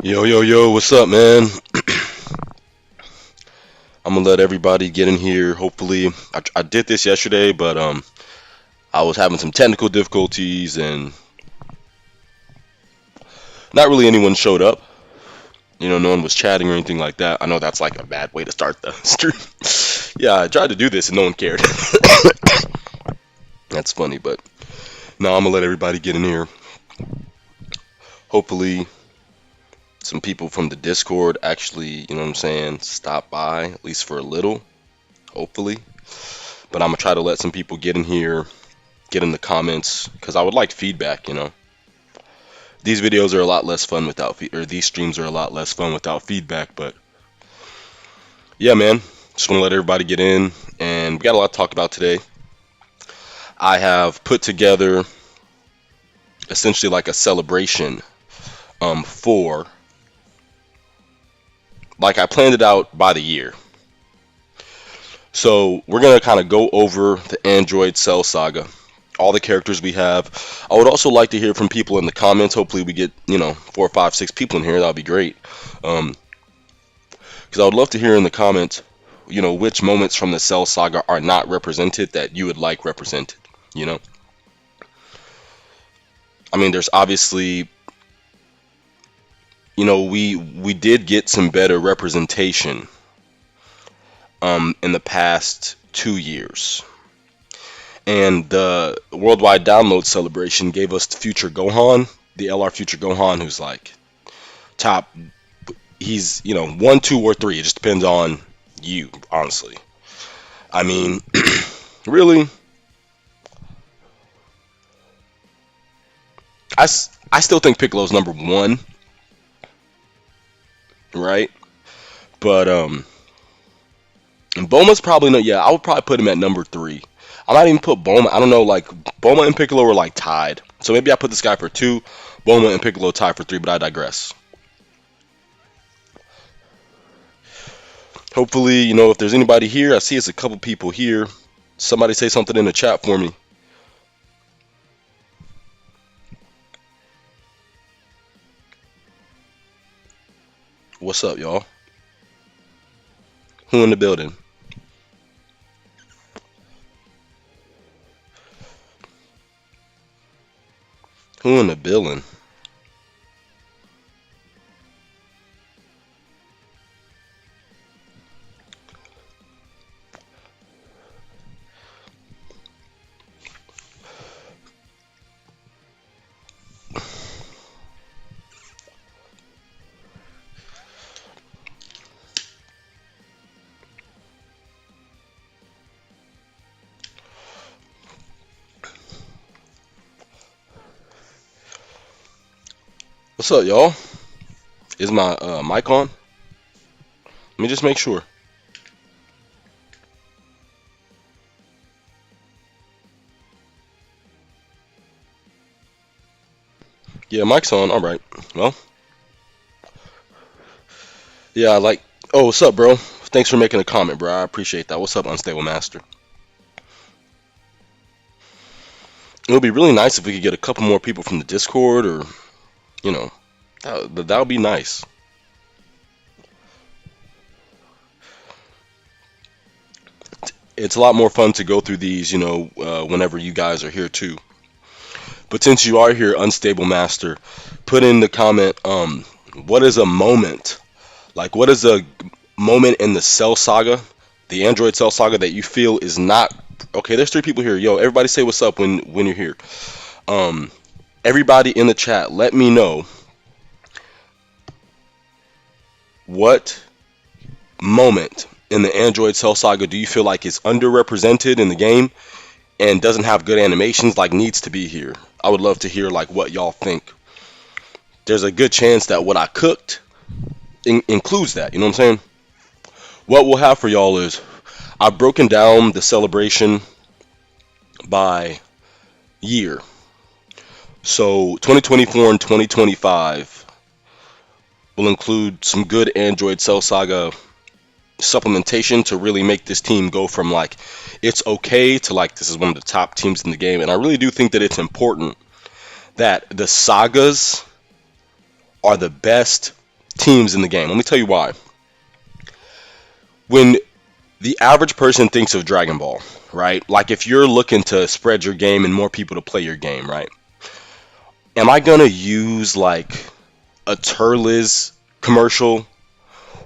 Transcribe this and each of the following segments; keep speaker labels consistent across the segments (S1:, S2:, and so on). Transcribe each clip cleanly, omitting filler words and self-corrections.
S1: Yo, yo, yo, what's up, man? I'm gonna let everybody get in here. Hopefully, I did this yesterday, but I was having some technical difficulties and not really anyone showed up. No one was chatting or anything like that. I know that's like a bad way to start the stream. Yeah, I tried to do this and no one cared. That's funny, but now I'm gonna let everybody get in here. Hopefully, some people from the Discord actually, what I'm saying, stop by at least for a little. Hopefully. But I'm gonna try to let some people get in here, get in the comments, because I would like feedback. These videos are a lot less fun without or these streams are a lot less fun without feedback. But yeah, man, just want to let everybody get in, and we got a lot to talk about today. I have put together essentially like a celebration for, like, I planned it out by the year. So we're gonna kind of go over the Android Cell Saga, all the characters we have. I would also like to hear from people in the comments. Hopefully we get 4, 5, 6 people in here. That would be great. Because I would love to hear in the comments, which moments from the Cell Saga are not represented that you would like represented. I mean, there's obviously, we did get some better representation in the past 2 years. And the worldwide download celebration gave us the Future Gohan, the LR Future Gohan, who's like top. He's 1, 2, or 3. It just depends on you, honestly. I mean, really, I still think Piccolo's number 1, right? But and Bulma's probably no. Yeah, I would probably put him at number 3. I might even put Bulma. I don't know, like Bulma and Piccolo were like tied. So maybe I put this guy for 2, Bulma and Piccolo tied for 3, but I digress. Hopefully, if there's anybody here, I see it's a couple people here. Somebody say something in the chat for me. What's up, y'all? Who in the building? Who in the building? What's up, y'all? Is my mic on? Let me just make sure. Yeah, mic's on. All right. Well, yeah, Oh, what's up, bro? Thanks for making a comment, bro. I appreciate that. What's up, Unstable Master? It would be really nice if we could get a couple more people from the Discord, or that would be nice. It's a lot more fun to go through these, whenever you guys are here too. But since you are here, Unstable Master, put in the comment, what is a moment? Like, what is a moment in the Cell Saga, the Android Cell Saga, that you feel is not okay? There's 3 people here. Yo, everybody say what's up when you're here. Everybody in the chat, let me know what moment in the Android Cell Saga do you feel like is underrepresented in the game and doesn't have good animations, like needs to be here. I would love to hear like what y'all think. There's a good chance that what I cooked includes that. You know what I'm saying? What we'll have for y'all is I've broken down the celebration by year. So 2024 and 2025 will include some good Android Cell Saga supplementation to really make this team go from like it's okay to like this is one of the top teams in the game. And I really do think that it's important that the Sagas are the best teams in the game. Let me tell you why. When the average person thinks of Dragon Ball, right? Like if you're looking to spread your game and more people to play your game, right? Am I gonna use like a Turles commercial,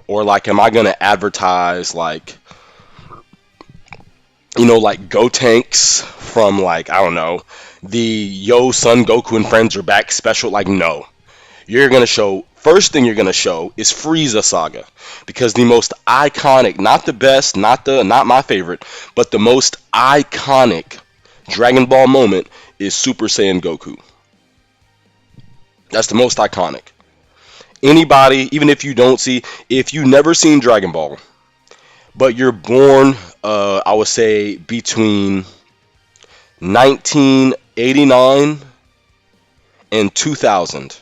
S1: or like am I gonna advertise like, you know, like Go Tanks from like, I don't know, the Yo Son Goku and Friends Are Back special? Like, no. You're gonna show, first thing you're gonna show is Frieza Saga, because the most iconic, not the best, not my favorite, but the most iconic Dragon Ball moment is Super Saiyan Goku. That's the most iconic. Anybody, even if you don't see, if you never seen Dragon Ball, but you're born, I would say between 1989 and 2000,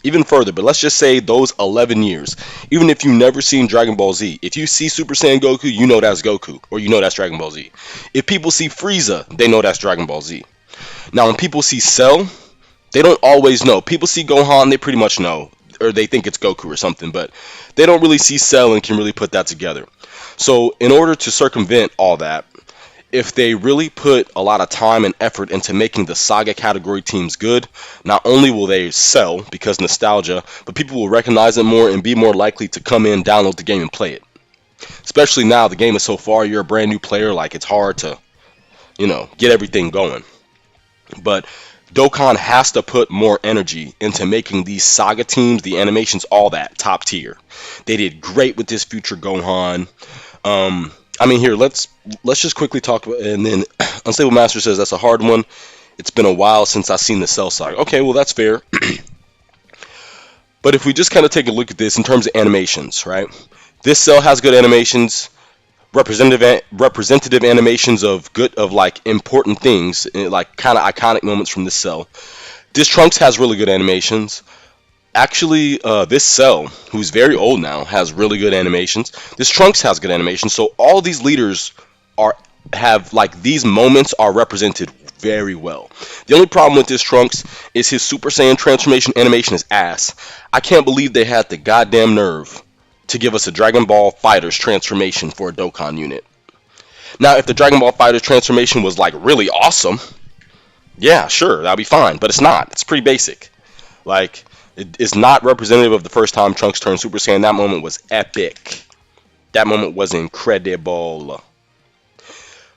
S1: even further, but let's just say those 11 years. Even if you've never seen Dragon Ball Z, if you see Super Saiyan Goku, you know that's Goku, or you know that's Dragon Ball Z. If people see Frieza, they know that's Dragon Ball Z. Now, when people see Cell, they don't always know. People see Gohan, they pretty much know, or they think it's Goku or something, but they don't really see Cell and can really put that together. So, in order to circumvent all that, if they really put a lot of time and effort into making the Saga category teams good, not only will they sell because nostalgia, but people will recognize it more and be more likely to come in, download the game, and play it. Especially now, the game is so far, you're a brand new player, like it's hard to, you know, get everything going. But Dokkan has to put more energy into making these Saga teams, the animations, all that, top tier. They did great with this Future Gohan. I mean, here, let's just quickly talk about, and then Unstable Master says that's a hard one. It's been a while since I've seen the Cell Saga. Okay, well, that's fair. But if we just kind of take a look at this in terms of animations, right? This Cell has good animations, representative animations of like important things, like kind of iconic moments from this Cell. This Trunks has really good animations. Actually, this Cell, who's very old now, has really good animations. This Trunks has good animations. So all these leaders have like these moments are represented very well. The only problem with this Trunks is his Super Saiyan transformation animation is ass. I can't believe they had the goddamn nerve to give us a Dragon Ball FighterZ transformation for a Dokkan unit. Now, if the Dragon Ball FighterZ transformation was like really awesome, yeah, sure, that'd be fine. But it's not. It's pretty basic. Like, it is not representative of the first time Trunks turned Super Saiyan. That moment was epic. That moment was incredible.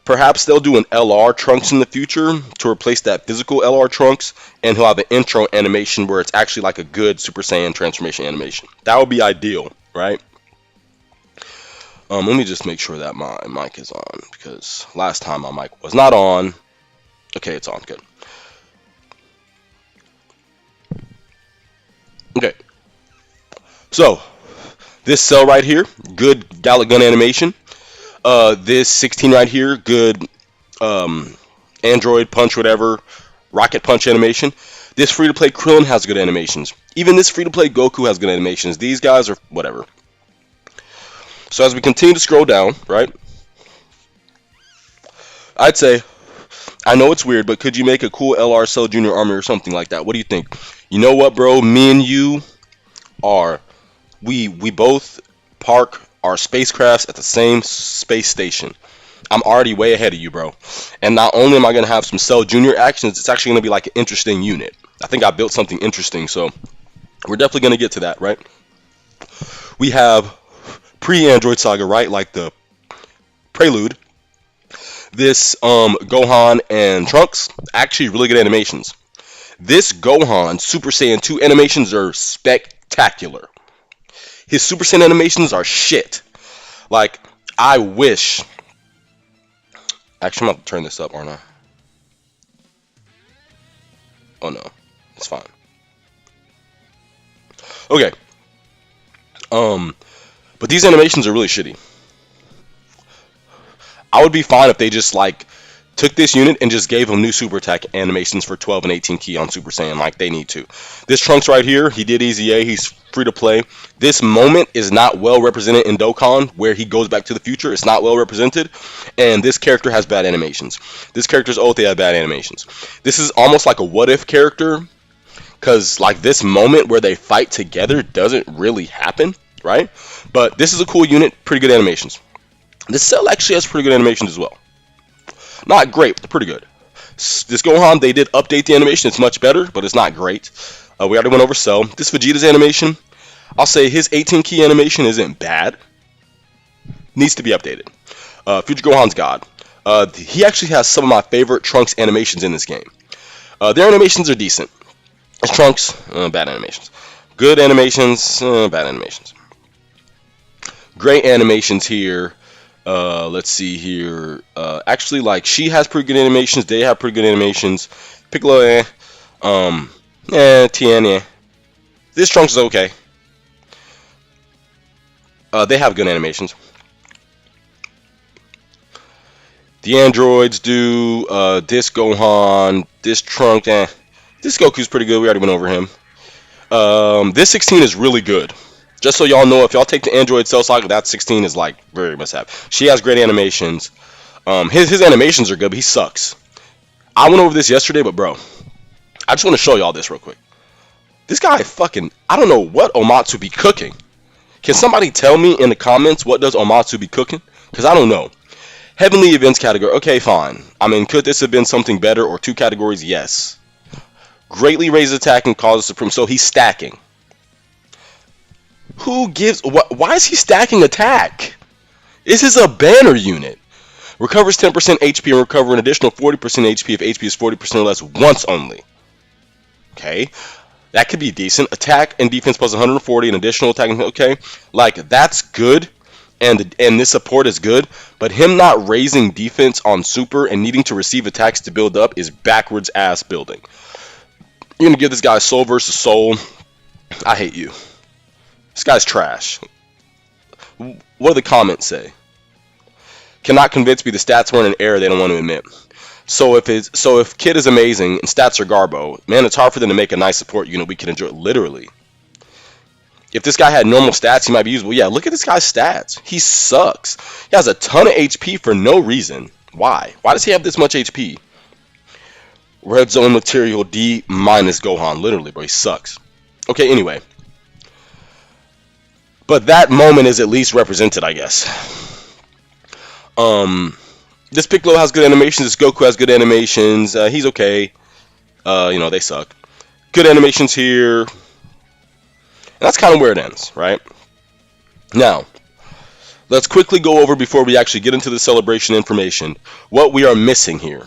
S1: Perhaps they'll do an LR Trunks in the future to replace that physical LR Trunks, and he'll have an intro animation where it's actually like a good Super Saiyan transformation animation. That would be ideal, right? Let me just make sure that my mic is on, because last time my mic was not on. Okay, it's on. Good. Okay, so this Cell right here, good Gallic Gun animation. This 16 right here, good Android Punch, whatever, Rocket Punch animation. This free-to-play Krillin has good animations. Even this free-to-play Goku has good animations. These guys are whatever. So as we continue to scroll down, right, I'd say, I know it's weird, but could you make a cool LR Cell Jr. army or something like that? What do you think? You know what, bro? Me and you we both park our spacecrafts at the same space station. I'm already way ahead of you, bro. And not only am I going to have some Cell Jr. actions, it's actually going to be like an interesting unit. I think I built something interesting, so we're definitely going to get to that, right? We have pre-Android Saga, right? Like the prelude. This Gohan and Trunks, actually really good animations. This Gohan Super Saiyan 2 animations are spectacular. His Super Saiyan animations are shit. Like, I wish... Actually, I'm about to turn this up, aren't I? Oh no, it's fine. Okay. But these animations are really shitty. I would be fine if they just like took this unit and just gave him new super attack animations for 12 and 18 key on Super Saiyan like they need to. This Trunks right here, he did Easy A, he's free to play. This moment is not well represented in Dokkan, where he goes back to the future. It's not well represented, and this character has bad animations. This character's oath, they have bad animations. This is almost like a what if character, because like this moment where they fight together doesn't really happen, right? But this is a cool unit, pretty good animations. This cell actually has pretty good animations as well. Not great, but pretty good. This Gohan, they did update the animation. It's much better, but it's not great. We already went over Cell. This Vegeta's animation, I'll say his 18 key animation isn't bad. Needs to be updated. Future Gohan's God. He actually has some of my favorite Trunks animations in this game. Their animations are decent. It's Trunks, bad animations. Good animations, bad animations. Great animations here. Let's see here. Actually, like, she has pretty good animations. They have pretty good animations. Piccolo, Tien, This Trunks is okay. They have good animations. The androids do. This Gohan, this Trunks, This Goku's pretty good. We already went over him. This 16 is really good. Just so y'all know, if y'all take the Android Cell Saga, that 16 is like very must have. She has great animations. His animations are good, but he sucks. I went over this yesterday, but bro, I just want to show y'all this real quick. This guy fucking, I don't know what Omatsu be cooking. Can somebody tell me in the comments what does Omatsu be cooking? Because I don't know. Heavenly Events category, okay, fine. I mean, could this have been something better or 2 categories? Yes. Greatly raises attack and causes supreme, so he's stacking. Who gives, why is he stacking attack? This is a banner unit. Recovers 10% HP and recover an additional 40% HP if HP is 40% or less once only. Okay, that could be decent. Attack and defense plus 140 and additional attack. Okay, like that's good, and this support is good. But him not raising defense on super and needing to receive attacks to build up is backwards ass building. You're gonna give this guy soul versus soul. I hate you. This guy's trash. What do the comments say? Cannot convince me the stats weren't an error they don't want to admit. So if Kid is amazing and stats are garbo, man, it's hard for them to make a nice support unit we can enjoy. Literally. If this guy had normal stats, he might be usable. Yeah, look at this guy's stats. He sucks. He has a ton of HP for no reason. Why? Why does he have this much HP? Red Zone material D minus Gohan. Literally, bro. He sucks. Okay, anyway. But that moment is at least represented, I guess. This Piccolo has good animations. This Goku has good animations. He's okay. They suck. Good animations here. And that's kind of where it ends, right? Now, let's quickly go over, before we actually get into the celebration information, what we are missing here.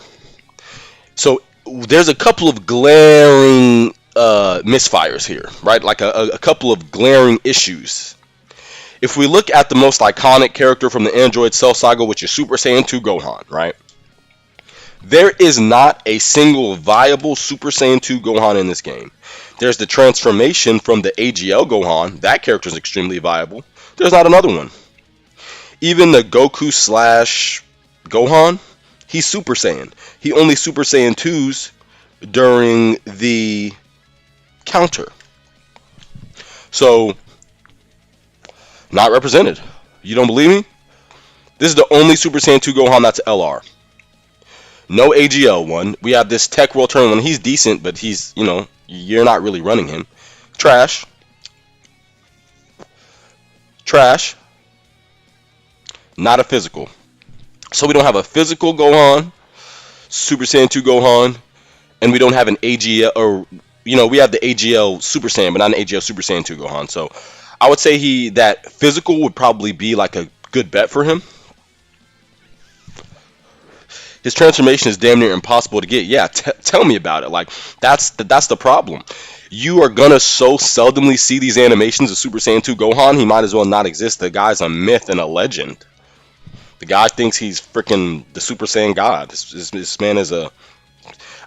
S1: So, there's a couple of glaring misfires here, right? Like a couple of glaring issues. If we look at the most iconic character from the Android Cell Saga, which is Super Saiyan 2 Gohan, right? There is not a single viable Super Saiyan 2 Gohan in this game. There's the transformation from the AGL Gohan. That character is extremely viable. There's not another one. Even the Goku slash Gohan, he's Super Saiyan. He only Super Saiyan 2s during the counter. So, not represented. You don't believe me? This is the only Super Saiyan 2 Gohan that's LR. No AGL one. We have this Tech World Tournament one. He's decent, but he's, you're not really running him. Trash. Trash. Not a physical. So we don't have a physical Gohan, Super Saiyan 2 Gohan, and we don't have an AGL, or, we have the AGL Super Saiyan, but not an AGL Super Saiyan 2 Gohan. So I would say that physical would probably be like a good bet for him. His transformation is damn near impossible to get. Yeah, tell me about it. Like, that's the problem. You are gonna so seldomly see these animations of Super Saiyan 2 Gohan, he might as well not exist. The guy's a myth and a legend. The guy thinks he's freaking the Super Saiyan God. This man is a...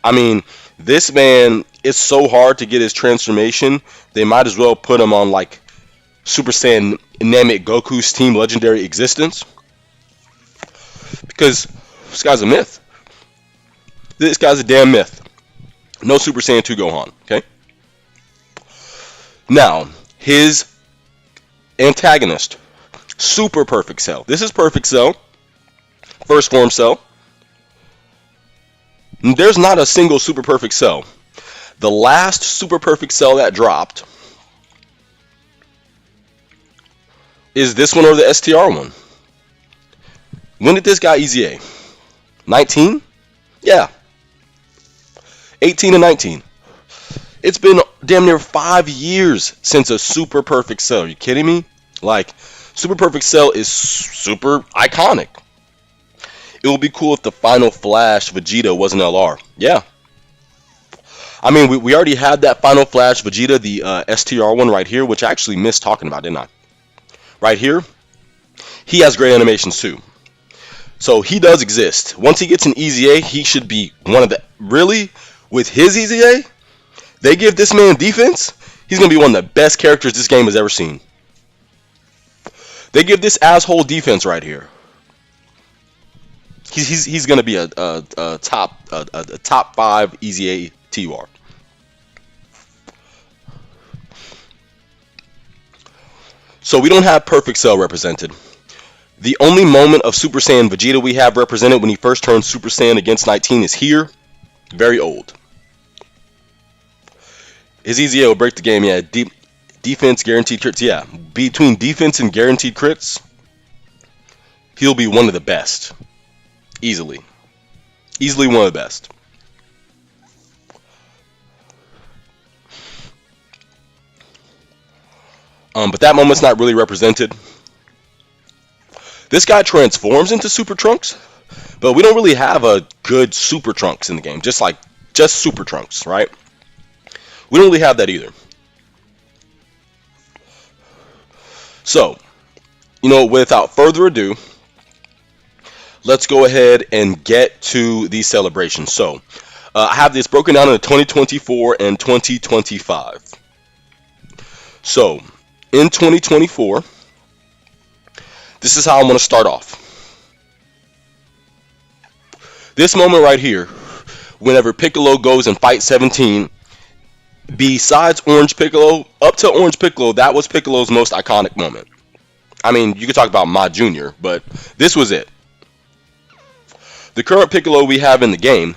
S1: I mean, this man, it's so hard to get his transformation, they might as well put him on, like, Super Saiyan Namek Goku's Team Legendary Existence. Because this guy's a myth. This guy's a damn myth. No Super Saiyan 2 Gohan, okay? Now, his antagonist, Super Perfect Cell. This is Perfect Cell. First Form Cell. There's not a single Super Perfect Cell. The last Super Perfect Cell that dropped is this one or the STR one. When did this guy EZA? 19? Yeah. 18 and 19. It's been damn near 5 years since a Super Perfect Cell. Are you kidding me? Like, Super Perfect Cell is super iconic. It would be cool if the Final Flash Vegeta was an LR. Yeah. I mean, we already had that Final Flash Vegeta, the STR one right here, which I actually missed talking about, didn't I? Right here. He has great animations too. So he does exist. Once he gets an EZA, he should be one of the... Really? With his EZA? They give this man defense? He's going to be one of the best characters this game has ever seen. They give this asshole defense right here. He's going to be a top 5 EZA TUR. So we don't have Perfect Cell represented. The only moment of Super Saiyan Vegeta we have represented when he first turned Super Saiyan against 19 is here. Very old. His EZA will break the game, yeah. Defense, guaranteed crits, yeah. Between defense and guaranteed crits, he'll be one of the best. Easily. Easily one of the best. But that moment's not really represented. This guy transforms into Super Trunks, but we don't really have a good Super Trunks in the game. Just Super Trunks, right? We don't really have that either. So, without further ado, let's go ahead and get to these celebrations. So, I have this broken down into 2024 and 2025. So, in 2024, this is how I'm going to start off. This moment right here, whenever Piccolo goes and fights 17, besides Orange Piccolo, up to Orange Piccolo, that was Piccolo's most iconic moment. I mean, you could talk about Ma Jr., but this was it. The current Piccolo we have in the game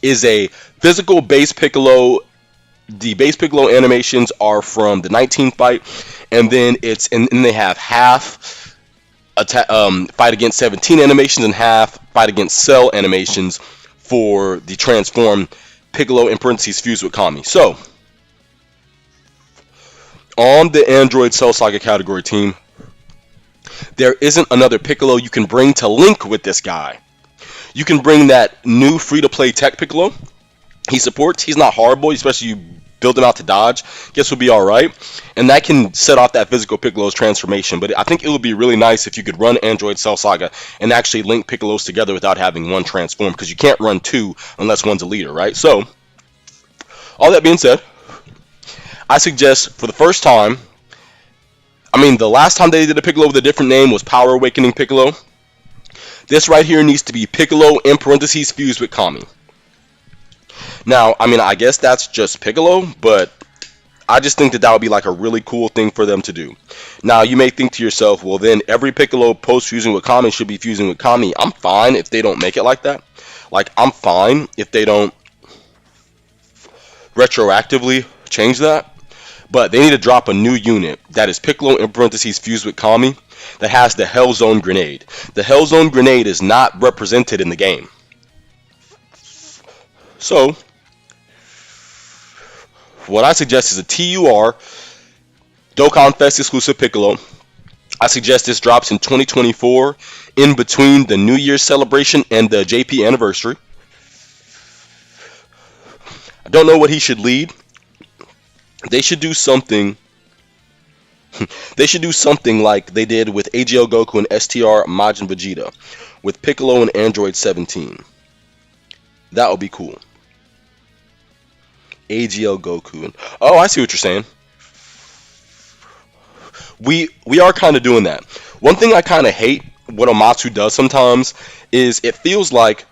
S1: is a physical base Piccolo. The base Piccolo animations are from the 19 fight, and then they have half fight against 17 animations and half fight against Cell animations for the transform Piccolo in parentheses fused with Kami. So, on the Android Cell Saga category team, there isn't another Piccolo you can bring to link with this guy. You can bring that new free-to-play Tech Piccolo. He supports. He's not horrible, especially you build him out to dodge. Guess he'll be alright. And that can set off that physical Piccolo's transformation. But I think it would be really nice if you could run Android Cell Saga and actually link Piccolos together without having one transform, because you can't run two unless one's a leader, right? So, all that being said, I suggest for the first time, the last time they did a Piccolo with a different name was Power Awakening Piccolo. This right here needs to be Piccolo in parentheses fused with Kami. Now, I guess that's just Piccolo, but I just think that would be like a really cool thing for them to do. Now, you may think to yourself, well, then every Piccolo post-fusing with Kami should be fusing with Kami. I'm fine if they don't make it like that. I'm fine if they don't retroactively change that. But they need to drop a new unit that is Piccolo in parentheses fused with Kami that has the Hell Zone Grenade. The Hell Zone Grenade is not represented in the game. So, what I suggest is a TUR Dokkan Fest exclusive Piccolo. I suggest this drops in 2024 in between the New Year's celebration and the JP anniversary. I don't know what he should lead. They should do something. They should do something like they did with AGL Goku and STR Majin Vegeta with Piccolo and Android 17. That would be cool. AGL Goku and I see what you're saying. We are kind of doing that. One thing I kind of hate what Omatsu does sometimes is it feels like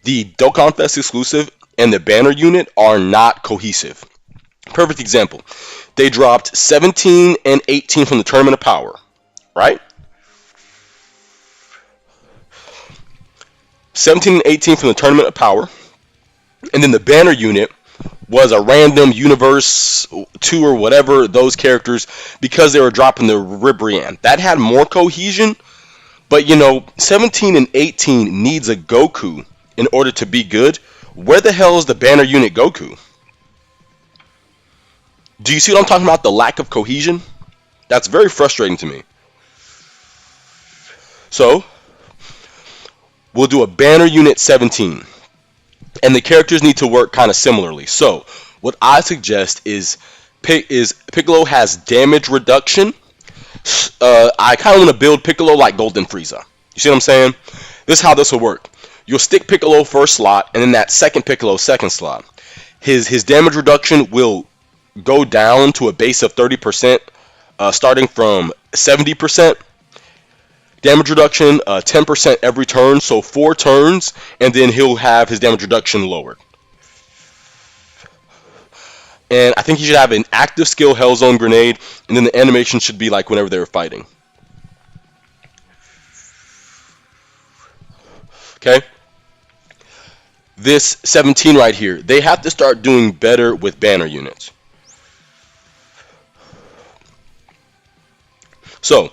S1: the Dokkan Fest exclusive and the banner unit are not cohesive. Perfect example. They dropped 17 and 18 from the Tournament of Power, right? 17 and 18 from the Tournament of Power. And then the banner unit was a random universe 2 or whatever, those characters, because they were dropping the Ribrianne. That had more cohesion, but 17 and 18 needs a Goku in order to be good. Where the hell is the banner unit Goku? Do you see what I'm talking about? The lack of cohesion? That's very frustrating to me. So, we'll do a banner unit 17. And the characters need to work kind of similarly. So, what I suggest is Piccolo has damage reduction. I kind of want to build Piccolo like Golden Frieza. You see what I'm saying? This is how this will work. You'll stick Piccolo first slot, and then that second Piccolo second slot. His damage reduction will go down to a base of 30%, starting from 70%. Damage reduction, 10% every turn, so 4 turns, and then he'll have his damage reduction lowered. And I think he should have an active skill Hellzone Grenade, and then the animation should be like whenever they were fighting. Okay? This 17 right here, they have to start doing better with banner units. So,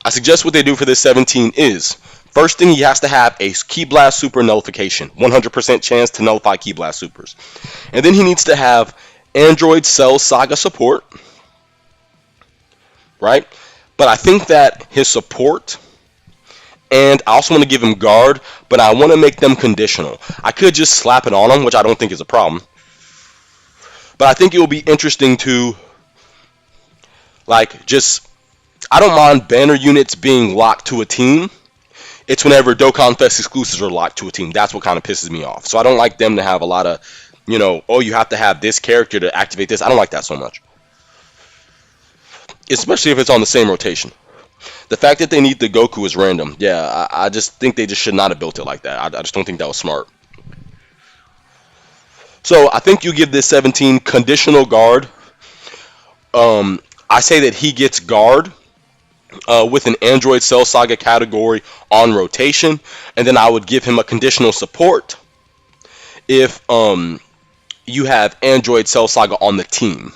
S1: I suggest what they do for this 17 is, first thing, he has to have a Ki Blast Super nullification. 100% chance to nullify Ki Blast Supers. And then he needs to have Android Cell Saga support. Right? But I think that his support, and I also want to give him guard, but I want to make them conditional. I could just slap it on him, which I don't think is a problem. But I think it will be interesting to, I don't mind banner units being locked to a team. It's whenever Dokkan Fest exclusives are locked to a team. That's what kind of pisses me off. So I don't like them to have a lot of, you have to have this character to activate this. I don't like that so much. Especially if it's on the same rotation. The fact that they need the Goku is random. Yeah, I just think they just should not have built it like that. I just don't think that was smart. So I think you give this 17 conditional guard. I say that he gets guard with an Android Cell Saga category on rotation, and then I would give him a conditional support if you have Android Cell Saga on the team,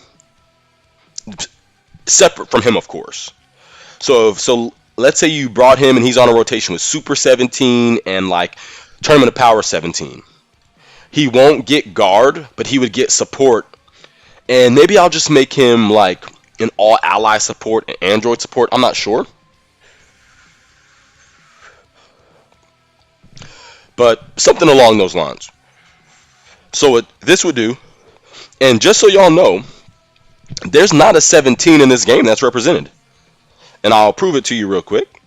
S1: separate from him, of course. So let's say you brought him and he's on a rotation with Super 17 and Tournament of Power 17. He won't get guard, but he would get support, and maybe I'll just make him an all ally support and Android support. I'm not sure. But something along those lines. So what this would do, and just so y'all know, there's not a 17 in this game that's represented. And I'll prove it to you real quick.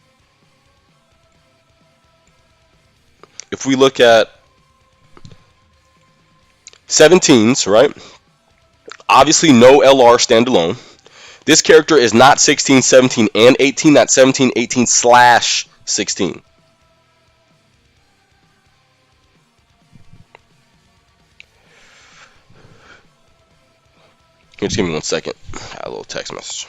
S1: If we look at 17s, right? Obviously no LR standalone. This character is not 16, 17, and 18. That's 17, 18 / 16. Here, just give me 1 second. I had a little text message.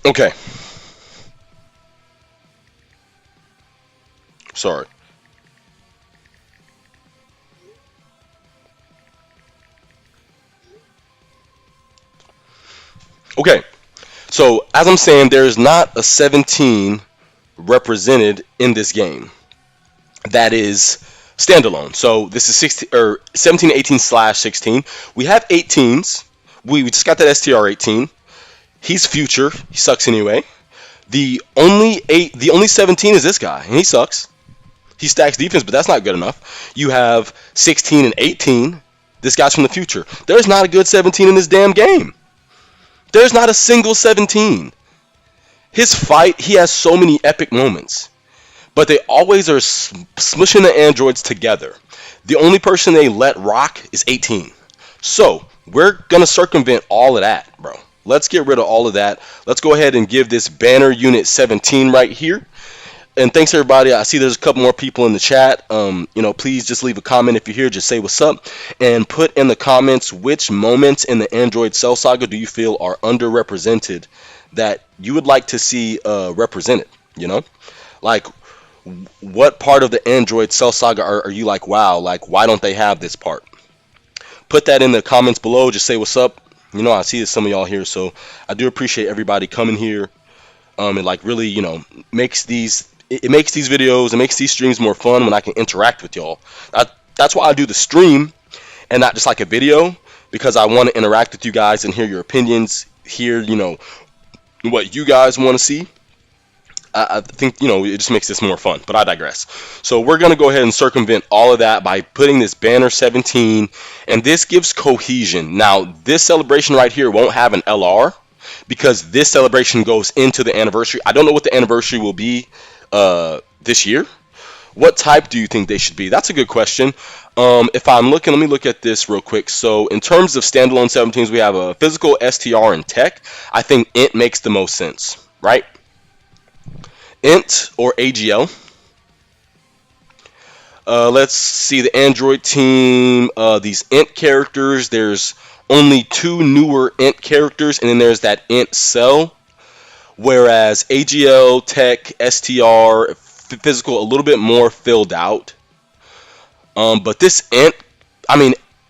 S1: Okay. Sorry. Okay. So, as I'm saying, there is not a 17 represented in this game that is standalone. So, this is 17, 18 / 16. We have 18s. We just got that STR 18. He's future. He sucks anyway. The only 17 is this guy, and he sucks. He stacks defense, but that's not good enough. You have 16 and 18. This guy's from the future. There's not a good 17 in this damn game. There's not a single 17. His fight, he has so many epic moments, but they always are smushing the androids together. The only person they let rock is 18. So we're going to circumvent all of that, bro. Let's get rid of all of that. Let's go ahead and give this banner unit 17 right here. And thanks everybody. I see there's a couple more people in the chat. Please just leave a comment if you're here. Just say what's up and put in the comments which moments in the Android Cell Saga do you feel are underrepresented that you would like to see represented. Like what part of the Android Cell Saga are you like, wow, like why don't they have this part? Put that in the comments below. Just say what's up. I see some of y'all here, so I do appreciate everybody coming here. It like really, makes these videos, it makes these streams more fun when I can interact with y'all. That's why I do the stream and not just like a video, because I want to interact with you guys and hear your opinions, hear what you guys want to see. I think it just makes this more fun, but I digress. So we're going to go ahead and circumvent all of that by putting this banner 17, and this gives cohesion. Now this celebration right here won't have an LR because this celebration goes into the anniversary. I don't know what the anniversary will be this year. What type do you think they should be? That's a good question. If I'm looking, let me look at this real quick. So in terms of standalone 17s, we have a physical, STR, and tech. I think int makes the most sense, right? Int or AGL. Let's see the Android team. These int characters, there's only 2 newer int characters, and then there's that int cell. Whereas AGL, tech, STR, physical, a little bit more filled out. But this int,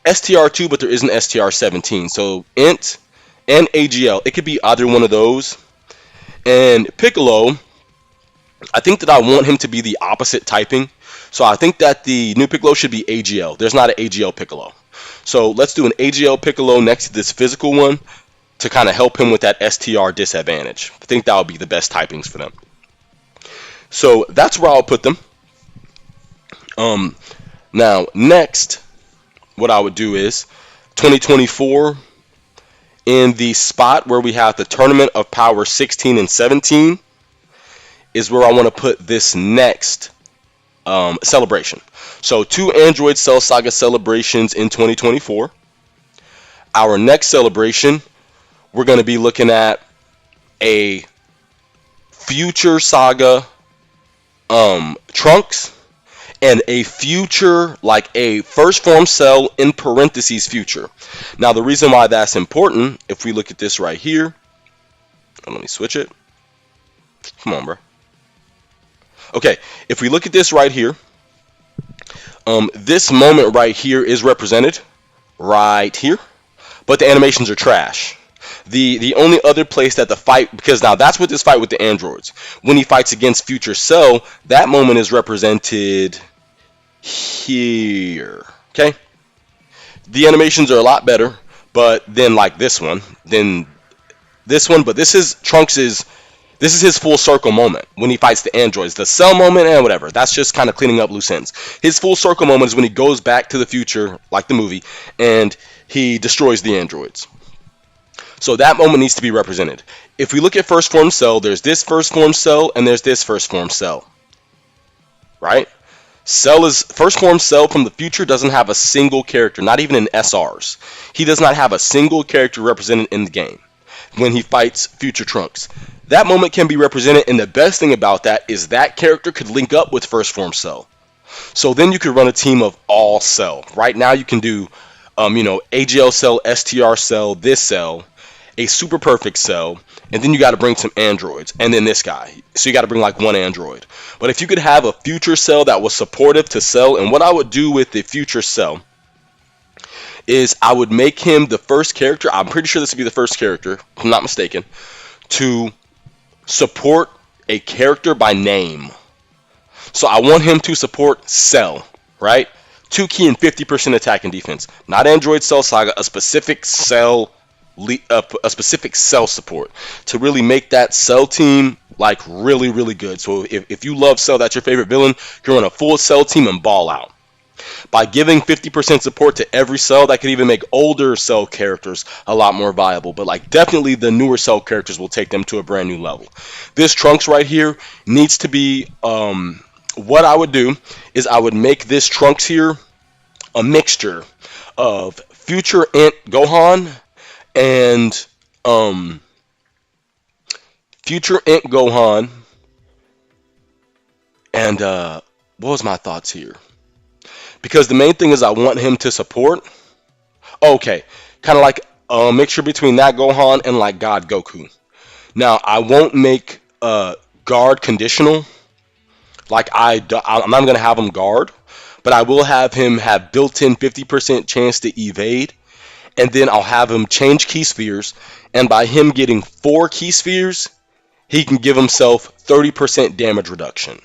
S1: STR 2, but there is an STR 17. So int and AGL, it could be either one of those. And Piccolo, I think that I want him to be the opposite typing. So I think that the new Piccolo should be AGL. There's not an AGL Piccolo. So let's do an AGL Piccolo next to this physical one to kind of help him with that STR disadvantage. I think that would be the best typings for them. So that's where I'll put them. Now, next, what I would do is 2024 in the spot where we have the Tournament of Power 16 and 17 is where I want to put this next celebration. So 2 Android Cell Saga celebrations in 2024. Our next celebration, we're going to be looking at a future Saga Trunks and a future, like a first form cell in parentheses future. Now the reason why that's important, if we look at this right here, let me switch it. Come on, bro. Okay, if we look at this right here, this moment right here is represented right here, but the animations are trash. The only other place that the fight, because now that's with this fight with the androids. When he fights against Future Cell, that moment is represented here. Okay, the animations are a lot better, but then like this one, but this is Trunks's. This is his full circle moment when he fights the androids. The cell moment and whatever, that's just kind of cleaning up loose ends. His full circle moment is when he goes back to the future, like the movie, and he destroys the androids. So that moment needs to be represented. If we look at first form cell, there's this first form cell and there's this first form cell. Right? First form cell from the future doesn't have a single character, not even in SRs. He does not have a single character represented in the game when he fights Future Trunks. That moment can be represented, and the best thing about that is that character could link up with first form cell. So then you could run a team of all cell. Right now you can do AGL cell, STR cell, this cell, a super perfect cell, and then you got to bring some androids, and then this guy. So you got to bring like one android. But if you could have a future cell that was supportive to cell, and what I would do with the future cell is I would make him the first character, I'm pretty sure this would be the first character, if I'm not mistaken, to support a character by name. So I want him to support Cell, right? 2 key and 50% attack and defense. Not Android Cell Saga, a specific cell support to really make that Cell team like really, really good. So if you love Cell, that's your favorite villain, you can run a full Cell team and ball out. By giving 50% support to every cell, that could even make older cell characters a lot more viable. But like definitely the newer cell characters will take them to a brand new level. This Trunks right here needs to be, what I would do is I would make this Trunks here a mixture of future Int Gohan and future Int Gohan and what was my thoughts here? Because the main thing is I want him to support. Okay, kind of like a mixture between that Gohan and like God Goku. Now I won't make guard conditional. Like I'm not gonna have him guard, but I will have him have built-in 50% chance to evade, and then I'll have him change key spheres, and by him getting 4 key spheres, he can give himself 30% damage reduction.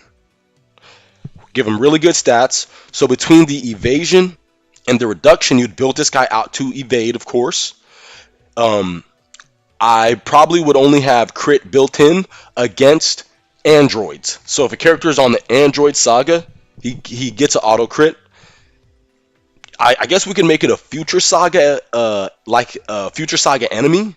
S1: Give him really good stats. So between the evasion and the reduction, you'd build this guy out to evade, of course. I probably would only have crit built in against androids. So if a character is on the android saga, he gets an auto crit. I guess we can make it a future saga, like a future saga enemy.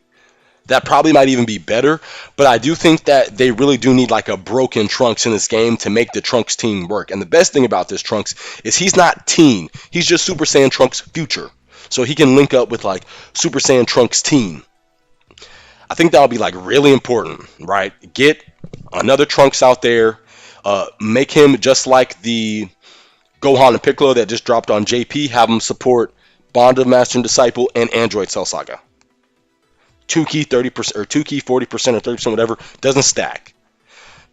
S1: That probably might even be better, but I do think that they really do need like a broken Trunks in this game to make the Trunks team work. And the best thing about this Trunks is he's not teen. He's just Super Saiyan Trunks future. So he can link up with like Super Saiyan Trunks teen. I think that'll be like really important, right? Get another Trunks out there. Make him just like the Gohan and Piccolo that just dropped on JP. Have him support Bond of Master and Disciple and Android Cell Saga. 2 key 30% or 2 key 40% or 30%, whatever, doesn't stack.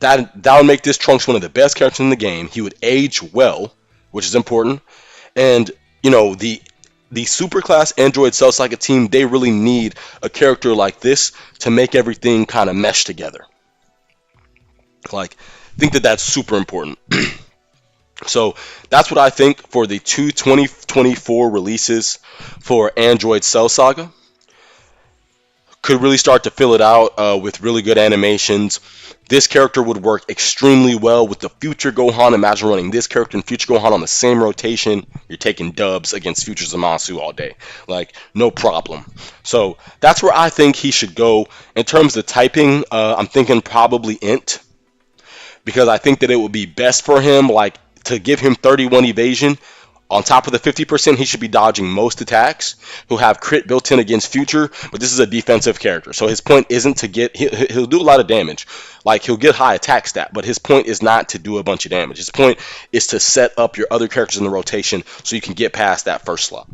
S1: That would make this Trunks one of the best characters in the game. He would age well, which is important. And you know, the superclass Android Cell Saga team, they really need a character like this to make everything kind of mesh together. Like, I think that that's super important. So that's what I think for the 2024 releases for Android Cell Saga. Could really start to fill it out with really good animations. This character would work extremely well with the future Gohan. Imagine running this character and future Gohan on the same rotation. You're taking dubs against future Zamasu all day. Like, no problem. So that's where I think he should go. In terms of typing, I'm thinking probably Int. Because I think that it would be best for him, like, to give him 31 evasion. On top of the 50%, he should be dodging most attacks. He'll have crit built in against future, but this is a defensive character. So his point isn't to get... He'll do a lot of damage. Like, he'll get high attack stat, but his point is not to do a bunch of damage. His point is to set up your other characters in the rotation so you can get past that first slot.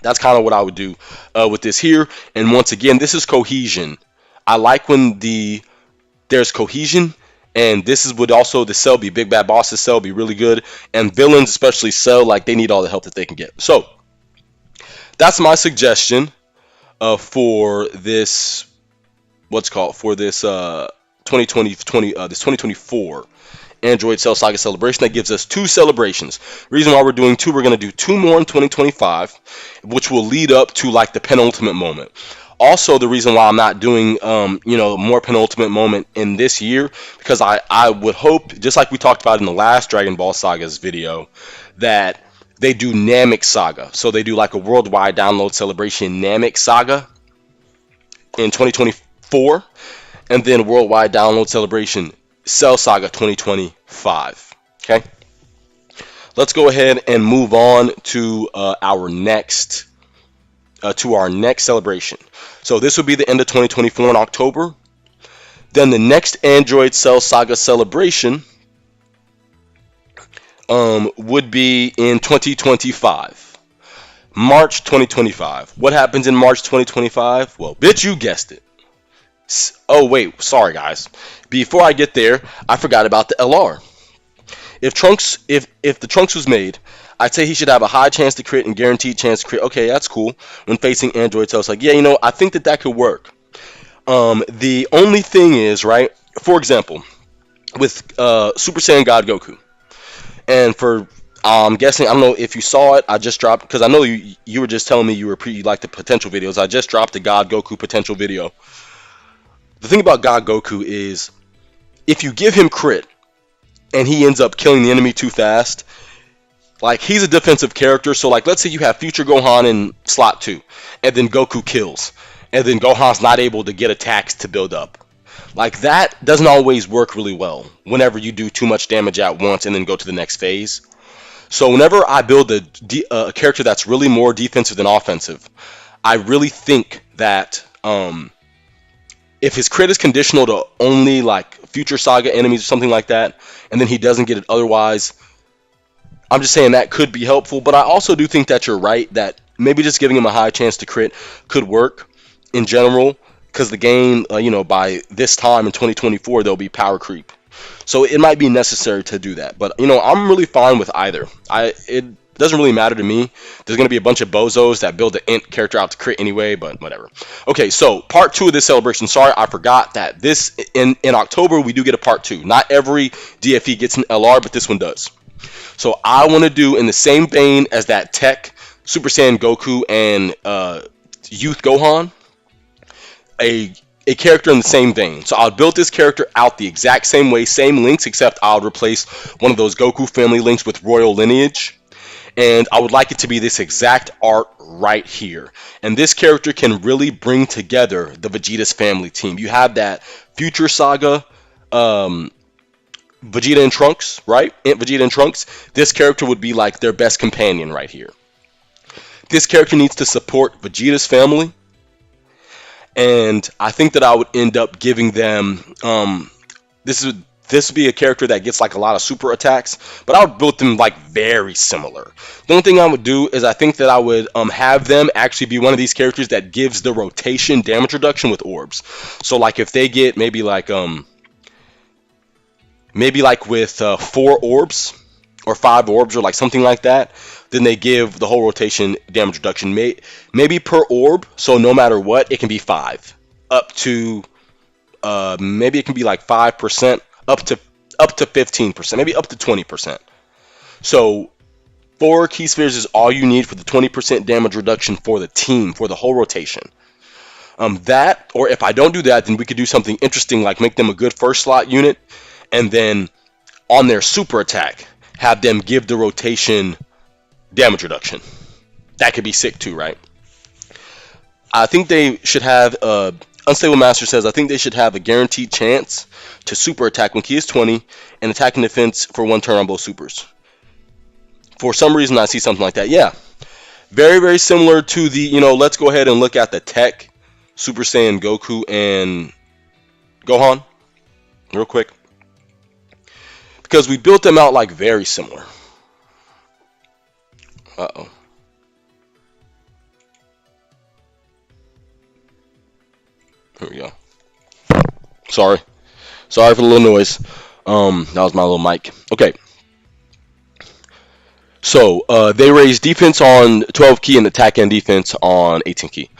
S1: That's kind of what I would do with this here. And once again, this is cohesion. I like when there's cohesion. And this is would also the Cell be Big Bad Boss's Cell be really good, and villains, especially Cell, like they need all the help that they can get. So that's my suggestion for this for this 2024 Android Cell Saga celebration. That gives us 2 celebrations. Reason why we're doing 2, we're gonna do 2 more in 2025, which will lead up to like the penultimate moment. Also, the reason why I'm not doing, more penultimate moment in this year, because I would hope, just like we talked about in the last Dragon Ball Sagas video, that they do Namek Saga. So they do like a worldwide download celebration Namek Saga in 2024, and then worldwide download celebration Cell Saga 2025. Okay, let's go ahead and move on to our next celebration. So this will be the end of 2024 in October. Then the next Android Cell Saga celebration would be in 2025. March 2025. What happens in March 2025? Well, bitch, you guessed it. Oh, wait. Sorry, guys. Before I get there, I forgot about the LR. If the Trunks was made, I'd say he should have a high chance to crit and guaranteed chance to crit. Okay, that's cool. When facing Android Cells, like, yeah, I think that could work. The only thing is, right, for example, with Super Saiyan God Goku, and for, I'm guessing, I don't know if you saw it, I just dropped, because I know you were just telling me you liked the potential videos. I just dropped the God Goku potential video. The thing about God Goku is, if you give him crit, and he ends up killing the enemy too fast, like, he's a defensive character, so, like, let's say you have future Gohan in slot 2, and then Goku kills, and then Gohan's not able to get attacks to build up. Like, that doesn't always work really well whenever you do too much damage at once and then go to the next phase. So whenever I build a character that's really more defensive than offensive, I really think that if his crit is conditional to only like future Saga enemies or something like that, and then he doesn't get it otherwise, I'm just saying that could be helpful. But I also do think that you're right that maybe just giving him a high chance to crit could work in general, because the game, by this time in 2024, there'll be power creep. So it might be necessary to do that. But, I'm really fine with either. It doesn't really matter to me. There's going to be a bunch of bozos that build the int character out to crit anyway, but whatever. Okay, so part 2 of this celebration. Sorry, I forgot that this in October we do get a part 2. Not every DFE gets an LR, but this one does. So I want to do, in the same vein as that Tech, Super Saiyan Goku, and Youth Gohan, a character in the same vein. So I'll build this character out the exact same way, same links, except I'll replace one of those Goku family links with royal lineage. And I would like it to be this exact art right here. And this character can really bring together the Vegeta's family team. You have that Future Saga, Vegeta and Trunks, right? Aunt Vegeta and Trunks. This character would be like their best companion right here. This character needs to support Vegeta's family. And I think that I would end up giving them, this would be a character that gets like a lot of super attacks, but I would build them like very similar. The only thing I would do is I think that I would have them actually be one of these characters that gives the rotation damage reduction with orbs. So like if they get maybe like with 4 orbs or 5 orbs or like something like that, then they give the whole rotation damage reduction maybe per orb. So no matter what, it can be 5 up to maybe it can be like 5% up to 15%, maybe up to 20%. So 4 key spheres is all you need for the 20% damage reduction for the team, for the whole rotation. That, or if I don't do that, then we could do something interesting like make them a good first slot unit, and then on their super attack have them give the rotation damage reduction. That could be sick too, right? I think they should have, Unstable Master says, I think they should have a guaranteed chance to super attack when key is 20 and attack and defense for 1 turn on both supers. For some reason I see something like that. Yeah. Very, very similar to the, let's go ahead and look at the Tech, Super Saiyan Goku and Gohan real quick. Because we built them out like very similar. Uh-oh. Here we go. Sorry for the little noise. That was my little mic. Okay. So they raise defense on 12 key and attack and defense on 18 key.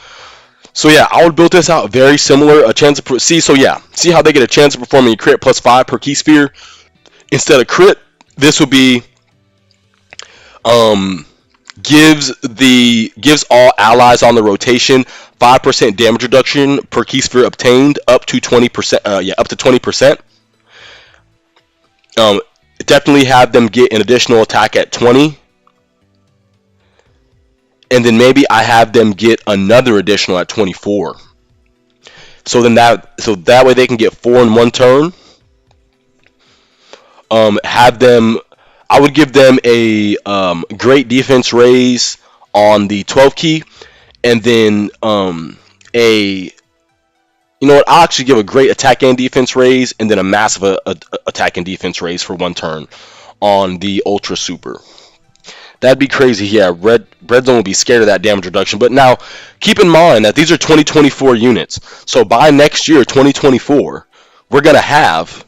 S1: So yeah, I would build this out very similar. A chance to see how they get a chance of performing a crit plus 5 per key sphere instead of crit. This would be gives all allies on the rotation 5% damage reduction per key sphere obtained up to 20%. Up to 20%. Definitely have them get an additional attack at 20. And then maybe I have them get another additional at 24. So that way they can get 4 in 1 turn. I would give them a great defense raise on the 12 key, and then I'll actually give a great attack and defense raise, and then a massive attack and defense raise for 1 turn on the Ultra Super. That'd be crazy. Yeah, Red Zone will be scared of that damage reduction. But now, keep in mind that these are 2024 units. So by next year, 2024, we're gonna have,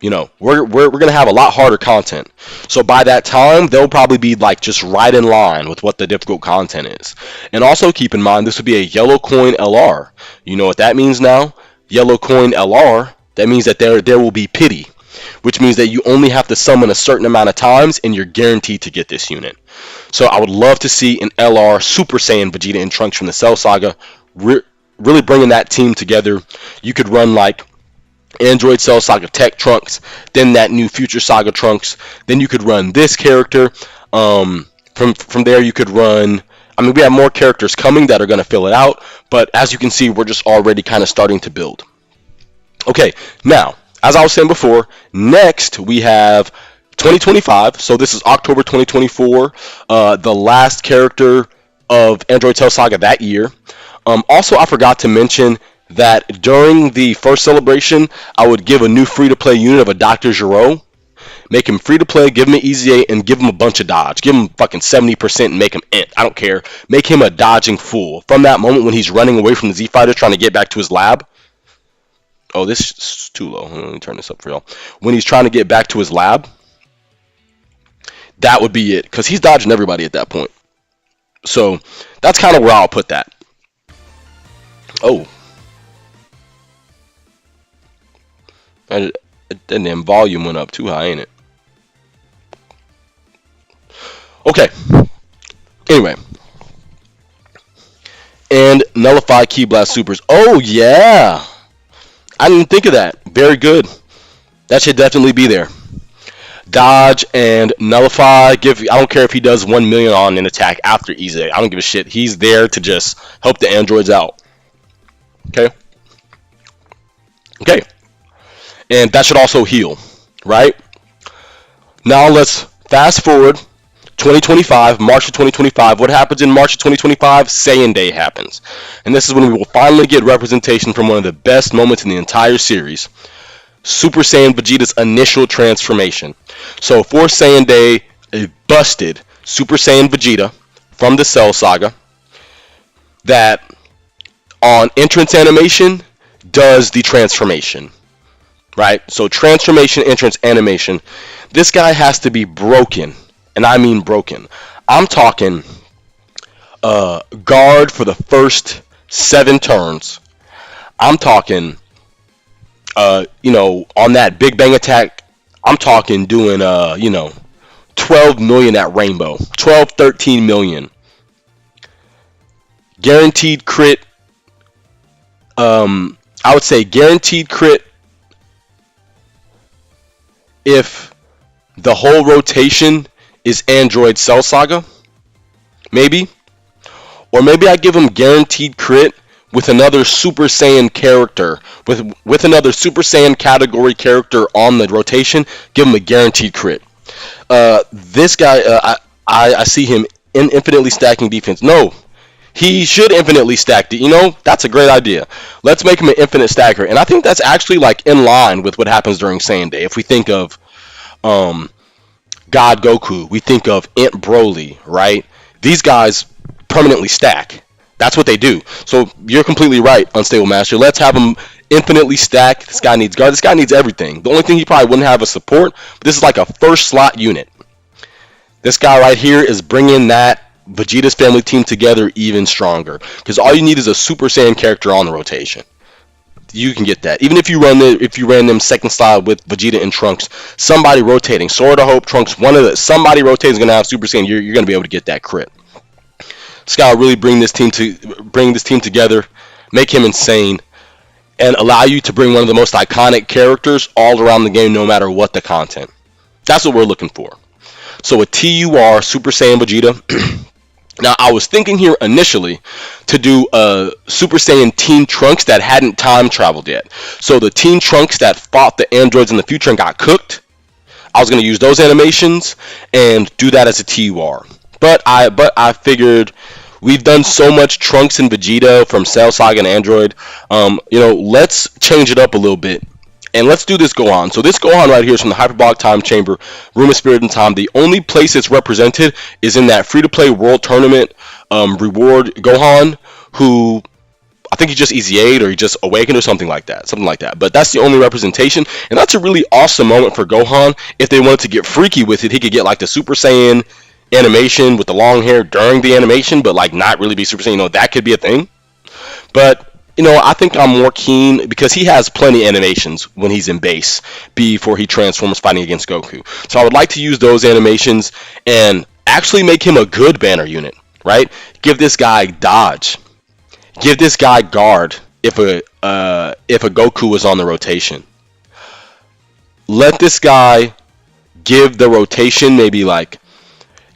S1: we're gonna have a lot harder content. So by that time, they'll probably be like just right in line with what the difficult content is. And also keep in mind, this would be a yellow coin LR. You know what that means now? Yellow coin LR. That means that there will be pity, which means that you only have to summon a certain amount of times and you're guaranteed to get this unit. So I would love to see an LR Super Saiyan Vegeta and Trunks from the Cell Saga, really bringing that team together. You could run like Android Cell Saga Tech Trunks, then that new Future Saga Trunks, then you could run this character. From there you could run, we have more characters coming that are going to fill it out, but as you can see, we're just already kind of starting to build. Okay, now, as I was saying before, next we have 2025. So this is October 2024. The last character of Android Tail Saga that year. Also, I forgot to mention that during the first celebration, I would give a new free-to-play unit of a Dr. Giro. Make him free-to-play, give him an easy A, and give him a bunch of dodge. Give him fucking 70% and make him int. I don't care. Make him a dodging fool. From that moment when he's running away from the Z-Fighter trying to get back to his lab. Oh, this is too low. Let me turn this up for y'all. When he's trying to get back to his lab, that would be it. Because he's dodging everybody at that point. So, that's kind of where I'll put that. Oh. And then volume went up too high, ain't it? Okay. Anyway. And nullify Ki Blast Supers. Oh, yeah. I didn't think of that. Very good. That should definitely be there. Dodge and nullify. I don't care if he does 1 million on an attack after Easy. I don't give a shit. He's there to just help the androids out. Okay. Okay. And that should also heal, right? Now let's fast forward 2025, March of 2025. What happens in March of 2025? Saiyan Day happens. And this is when we will finally get representation from one of the best moments in the entire series. Super Saiyan Vegeta's initial transformation. So for Saiyan Day, a busted Super Saiyan Vegeta from the Cell Saga that on entrance animation does the transformation. Right? So transformation, entrance, animation. This guy has to be broken. And I mean broken. I'm talking guard for the first 7 turns. I'm talking, on that Big Bang attack, I'm talking doing, 12 million at Rainbow. 12, 13 million. Guaranteed crit. I would say guaranteed crit if the whole rotation is Android Cell Saga, maybe. Or maybe I give him guaranteed crit with another Super Saiyan character, with another Super Saiyan category character on the rotation, give him a guaranteed crit. This guy, I see him infinitely stacking defense. No, he should infinitely stack it. That's a great idea. Let's make him an infinite stacker. And I think that's actually like in line with what happens during Saiyan Day. If we think of God Goku, we think of Int Broly, right? These guys permanently stack. That's what they do. So you're completely right, Unstable Master. Let's have him infinitely stack. This guy needs guard. This guy needs everything. The only thing he probably wouldn't have is support. But this is like a first slot unit. This guy right here is bringing that Vegeta's family team together even stronger. Because all you need is a Super Saiyan character on the rotation. You can get that. Even if you ran them second slot with Vegeta and Trunks, somebody rotating, Sword of Hope, Trunks, somebody rotating is gonna have Super Saiyan. You're gonna be able to get that crit. This guy will really bring this team together, make him insane, and allow you to bring one of the most iconic characters all around the game, no matter what the content. That's what we're looking for. So a TUR Super Saiyan Vegeta. Now, I was thinking here initially to do a Super Saiyan Teen Trunks that hadn't time traveled yet. So the Teen Trunks that fought the androids in the future and got cooked, I was going to use those animations and do that as a TUR. But I figured we've done so much Trunks and Vegeta from Cell Saga and Android. Let's change it up a little bit. And let's do this Gohan. So this Gohan right here is from the Hyperbolic Time Chamber, Room of Spirit and Time. The only place it's represented is in that free-to-play World Tournament reward Gohan, who I think he just Easy 8 or he just awakened or something like that. But that's the only representation. And that's a really awesome moment for Gohan. If they wanted to get freaky with it, he could get like the Super Saiyan animation with the long hair during the animation, but like not really be Super Saiyan. That could be a thing. But I think I'm more keen because he has plenty of animations when he's in base before he transforms fighting against Goku. So I would like to use those animations and actually make him a good banner unit, right? Give this guy dodge. Give this guy guard if a Goku is on the rotation. Let this guy give the rotation maybe like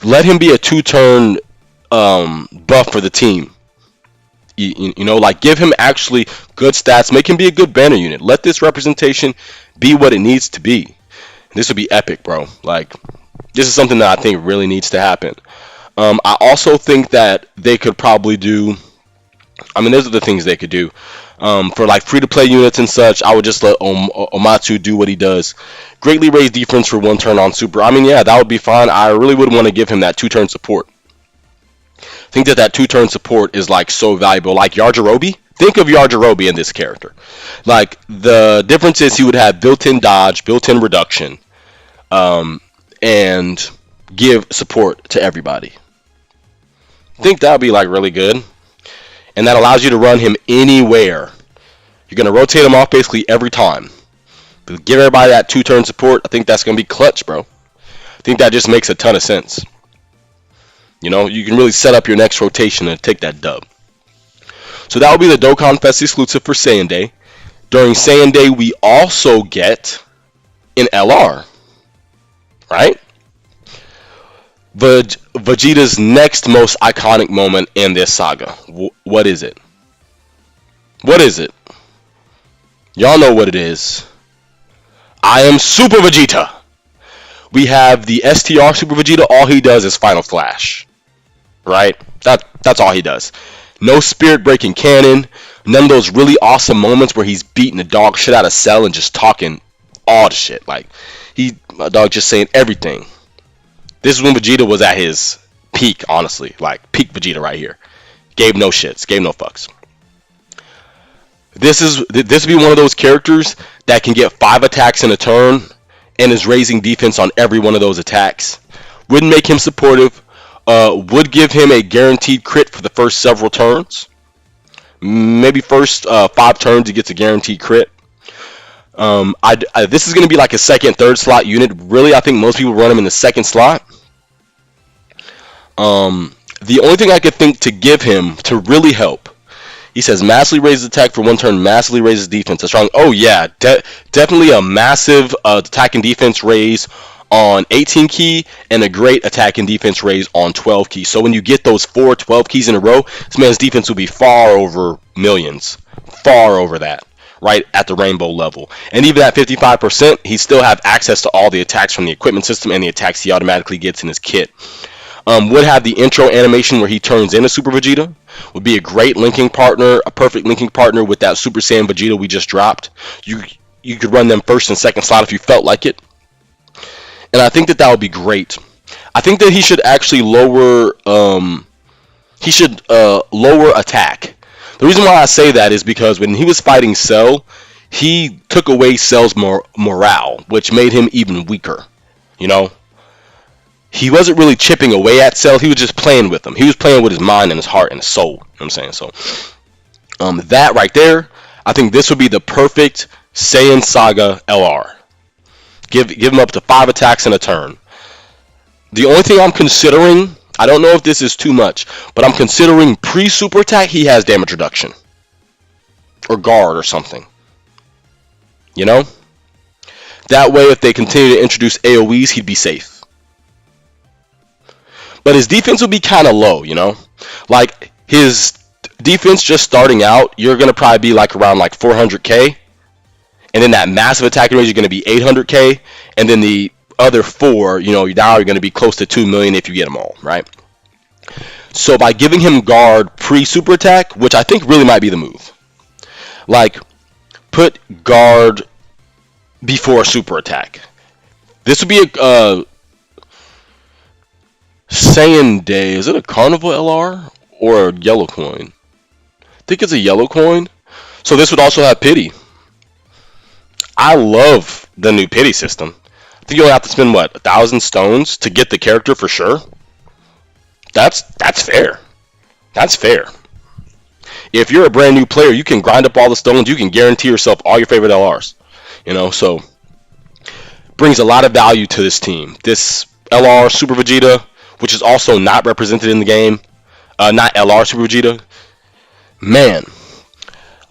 S1: let him be a 2-turn buff for the team. Give him actually good stats. Make him be a good banner unit. Let this representation be what it needs to be. This would be epic, bro. Like, this is something that I think really needs to happen. I also think that they could probably do. I mean, those are the things they could do. For like free-to-play units and such, I would just let Omatsu do what he does. Greatly raise defense for 1 turn on super. I mean, yeah, that would be fine. I really would want to give him that 2-turn support. I think that 2-turn support is like so valuable. Like Yajirobe. Think of Yajirobe in this character. Like, the difference is he would have built-in dodge, built-in reduction, and give support to everybody. I think that would be like really good. And that allows you to run him anywhere. You're going to rotate him off basically every time. But give everybody that 2-turn support. I think that's going to be clutch, bro. I think that just makes a ton of sense. You know, you can really set up your next rotation and take that dub. So that will be the Dokkan Fest exclusive for Saiyan Day. During Saiyan Day, we also get an LR. Right? Vegeta's next most iconic moment in this saga. What is it? What is it? Y'all know what it is. I am Super Vegeta. We have the STR Super Vegeta. All he does is Final Flash. Right? That's all he does. No spirit breaking cannon. None of those really awesome moments where he's beating the dog shit out of Cell and just talking all the shit. Like, my dog just saying everything. This is when Vegeta was at his peak, honestly. Like, peak Vegeta right here. Gave no shits. Gave no fucks. This would be one of those characters that can get 5 attacks in a turn and is raising defense on every one of those attacks. Wouldn't make him supportive. Would give him a guaranteed crit for the first several turns. Maybe first 5 turns he gets a guaranteed crit. This is going to be like a second, third slot unit. Really, I think most people run him in the second slot. The only thing I could think to give him to really help, he says massively raises attack for 1 turn, massively raises defense. That's strong. Oh yeah, definitely a massive attack and defense raise on 18 key and a great attack and defense raise on 12 key. So when you get those 4 12 keys in a row, this man's defense will be far over millions. Far over that. Right at the rainbow level. And even at 55%, he still have access to all the attacks from the equipment system and the attacks he automatically gets in his kit. Would have the intro animation where he turns into Super Vegeta. Would be a great linking partner, a perfect linking partner with that Super Saiyan Vegeta we just dropped. You could run them first and second slot if you felt like it. And I think that would be great. I think that he should actually lower attack. The reason why I say that is because when he was fighting Cell, he took away Cell's morale, which made him even weaker. You know? He wasn't really chipping away at Cell, he was just playing with him. He was playing with his mind and his heart and his soul. You know what I'm saying? So, that right there, I think this would be the perfect Saiyan Saga LR. Give him up to 5 attacks in a turn. The only thing I'm considering, I don't know if this is too much, but I'm considering pre-super attack, he has damage reduction. Or guard or something. You know? That way, if they continue to introduce AoEs, he'd be safe. But his defense would be kind of low, you know? Like, his defense just starting out, you're going to probably be like around like 400k. And then that massive attacking range is going to be 800k. And then the other 4, you know, now you're going to be close to 2 million if you get them all, right? So by giving him guard pre-super attack, which I think really might be the move. Like, put guard before super attack. This would be a Saiyan Day. Is it a Carnival LR or a yellow coin? I think it's a yellow coin. So this would also have pity. I love the new pity system. I think you only have to spend, what, 1,000 stones to get the character for sure? That's fair. That's fair. If you're a brand new player, you can grind up all the stones. You can guarantee yourself all your favorite LRs. You know, so brings a lot of value to this team. This LR Super Vegeta, which is also not represented in the game, not LR Super Vegeta. Man,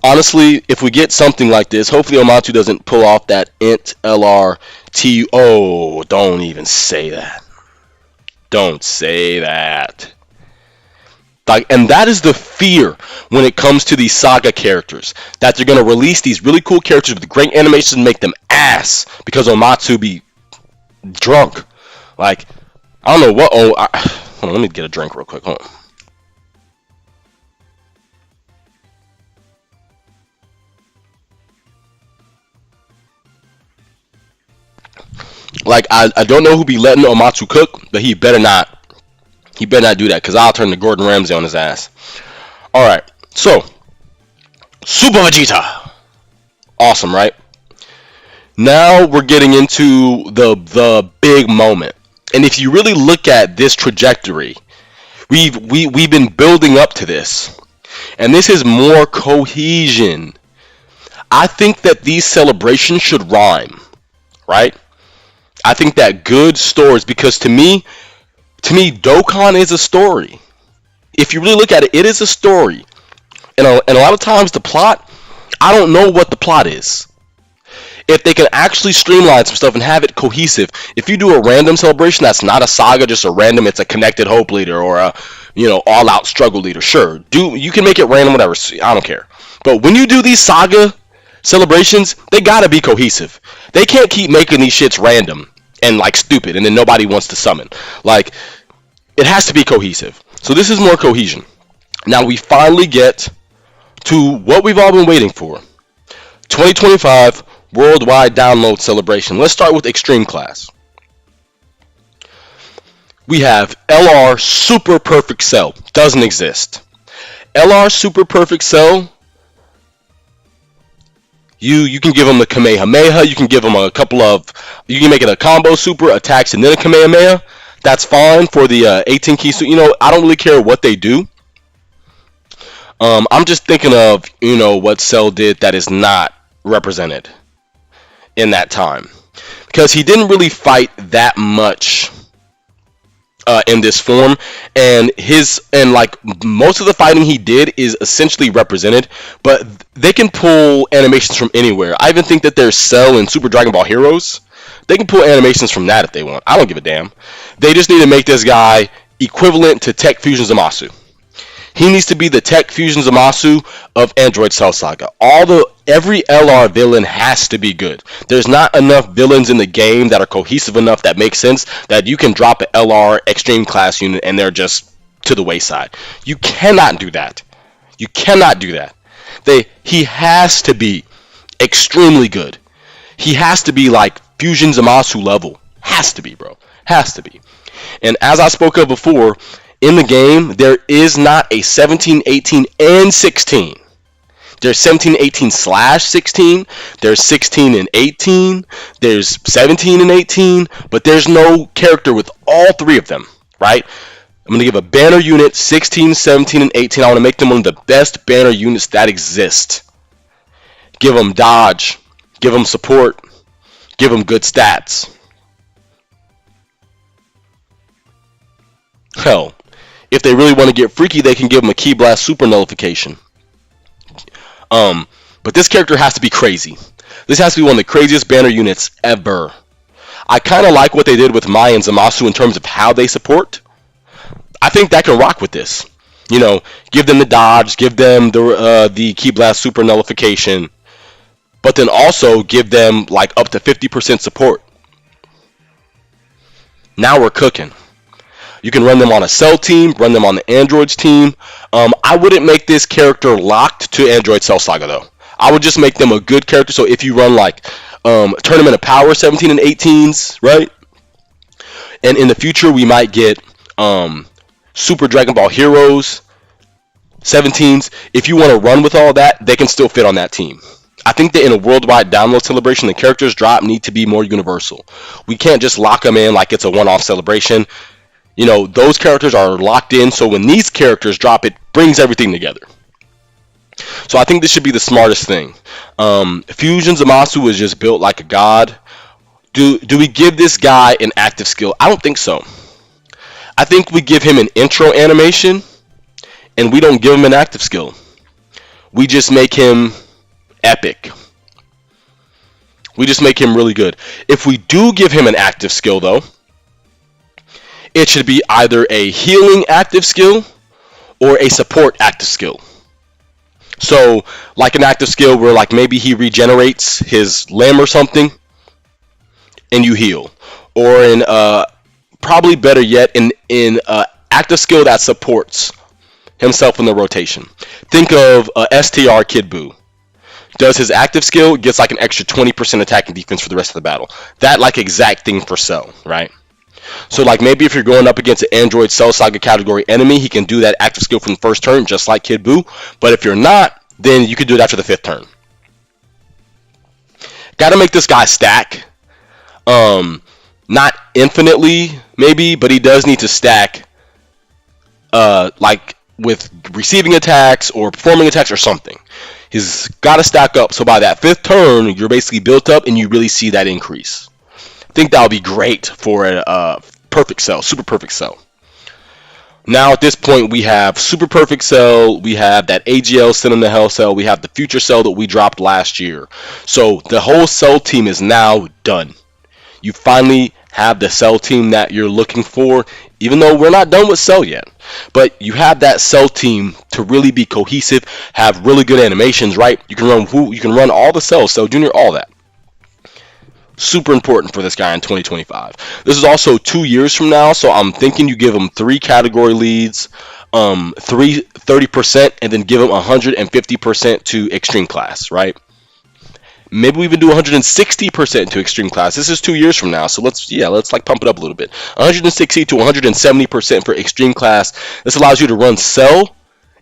S1: honestly, if we get something like this, hopefully Omatsu doesn't pull off that int LR T. Oh, don't even say that. Don't say that. Like, and that is the fear when it comes to these Saga characters, that they're going to release these really cool characters with great animations and make them ass because Omatsu be drunk. Like, I don't know what. Hold on, let me get a drink real quick. Hold on. Like, I don't know who be letting Omatsu cook, but he better not. He better not do that, because I'll turn to Gordon Ramsay on his ass. All right, so Super Vegeta, awesome, right? Now we're getting into the big moment, and if you really look at this trajectory, we've been building up to this, and this is more cohesion. I think that these celebrations should rhyme, right? I think that good stories, because to me, Dokkan is a story. If you really look at it, it is a story. And a lot of times the plot, I don't know what the plot is. If they can actually streamline some stuff and have it cohesive, if you do a random celebration that's not a saga, just a random, it's a connected hope leader or a all out struggle leader, sure. You can make it random, whatever. I don't care. But when you do these saga celebrations, they gotta be cohesive. They can't keep making these shits random and like stupid and then nobody wants to summon. Like, it has to be cohesive. So this is more cohesion. Now we finally get to what we've all been waiting for. 2025 Worldwide Download Celebration. Let's start with Extreme Class. We have LR Super Perfect Cell. Doesn't exist. LR Super Perfect Cell, you can give him the Kamehameha, you can give him you can make it a combo super, attacks, and then a Kamehameha. That's fine for the 18 key suit. I don't really care what they do. I'm just thinking of, what Cell did that is not represented in that time. Because he didn't really fight that much in this form, and like most of the fighting he did is essentially represented, but they can pull animations from anywhere. I even think that there's Cell in Super Dragon Ball Heroes. They can pull animations from that if they want. I don't give a damn. They just need to make this guy equivalent to Tech Fusion Zamasu. He needs to be the Tech Fusion Zamasu of Android Cell Saga. Every LR villain has to be good. There's not enough villains in the game that are cohesive enough that make sense that you can drop an LR Extreme Class unit and they're just to the wayside. You cannot do that. You cannot do that. He has to be extremely good. He has to be like Fusion Zamasu level. Has to be, bro. Has to be. And as I spoke of before, in the game, there is not a 17, 18, and 16. There's 17, 18/16. There's 16 and 18. There's 17 and 18. But there's no character with all three of them, right? I'm going to give a banner unit 16, 17, and 18. I want to make them one of the best banner units that exist. Give them dodge. Give them support. Give them good stats. Hell, if they really want to get freaky, they can give him a Ki Blast Super Nullification. But this character has to be crazy. This has to be one of the craziest banner units ever. I kind of like what they did with Mai and Zamasu in terms of how they support. I think that can rock with this. Give them the dodge, give them the Ki Blast Super Nullification, but then also give them like up to 50% support. Now we're cooking. You can run them on a Cell team, run them on the Androids team. I wouldn't make this character locked to Android Cell Saga though. I would just make them a good character. So if you run like Tournament of Power 17 and 18s, right? And in the future we might get Super Dragon Ball Heroes 17s. If you want to run with all that, they can still fit on that team. I think that in a worldwide download celebration, the characters drop need to be more universal. We can't just lock them in like it's a one-off celebration. Those characters are locked in, so when these characters drop, it brings everything together. So I think this should be the smartest thing. Fusion Zamasu is just built like a god. Do we give this guy an active skill? I don't think so. I think we give him an intro animation, and we don't give him an active skill. We just make him epic. We just make him really good. If we do give him an active skill, though, it should be either a healing active skill or a support active skill. So, like an active skill where like maybe he regenerates his limb or something, and you heal. or in probably better yet in active skill that supports himself in the rotation. Think of STR Kid Buu. Does his active skill, gets like an extra 20% attack and defense for the rest of the battle. That like exact thing for Cell, right? So like maybe if you're going up against an Android Cell Saga category enemy, he can do that active skill from the first turn just like Kid Buu. But if you're not, then you can do it after the 5th turn. Got to make this guy stack. Not infinitely maybe, but he does need to stack like with receiving attacks or performing attacks or something. He's got to stack up. So by that 5th turn, you're basically built up and you really see that increase. I think that would be great for a perfect Cell, super perfect Cell. Now at this point we have super perfect Cell, we have that AGL Send Him to Hell Cell, we have the future Cell that we dropped last year. So the whole Cell team is now done. You finally have the Cell team that you're looking for, even though we're not done with Cell yet. But you have that Cell team to really be cohesive, have really good animations, right? You can run all the Cells, Cell Jr., all that. Super important for this guy in 2025. This is also 2 years from now, so I'm thinking you give him 3 category leads, 30%, and then give him 150% to extreme class, right? Maybe we even do 160% to extreme class. This is 2 years from now, so let's like pump it up a little bit. 160 to 170% for extreme class. This allows you to run Cell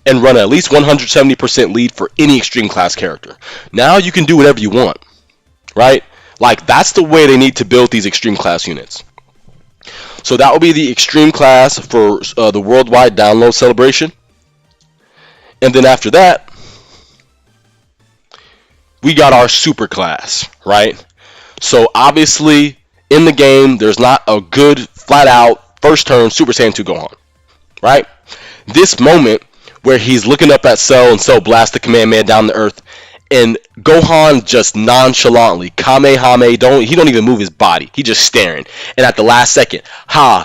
S1: and run at least 170% lead for any extreme class character. Now you can do whatever you want, right? Like, that's the way they need to build these extreme class units. So that will be the extreme class for the worldwide download celebration. And then after that, we got our super class, right? So obviously, in the game, there's not a good, flat-out, first turn Super Saiyan 2 Gohan, right? This moment where he's looking up at Cell and Cell blasts the command man down to earth, and Gohan just nonchalantly, Kamehame, he don't even move his body. He just staring. And at the last second, damn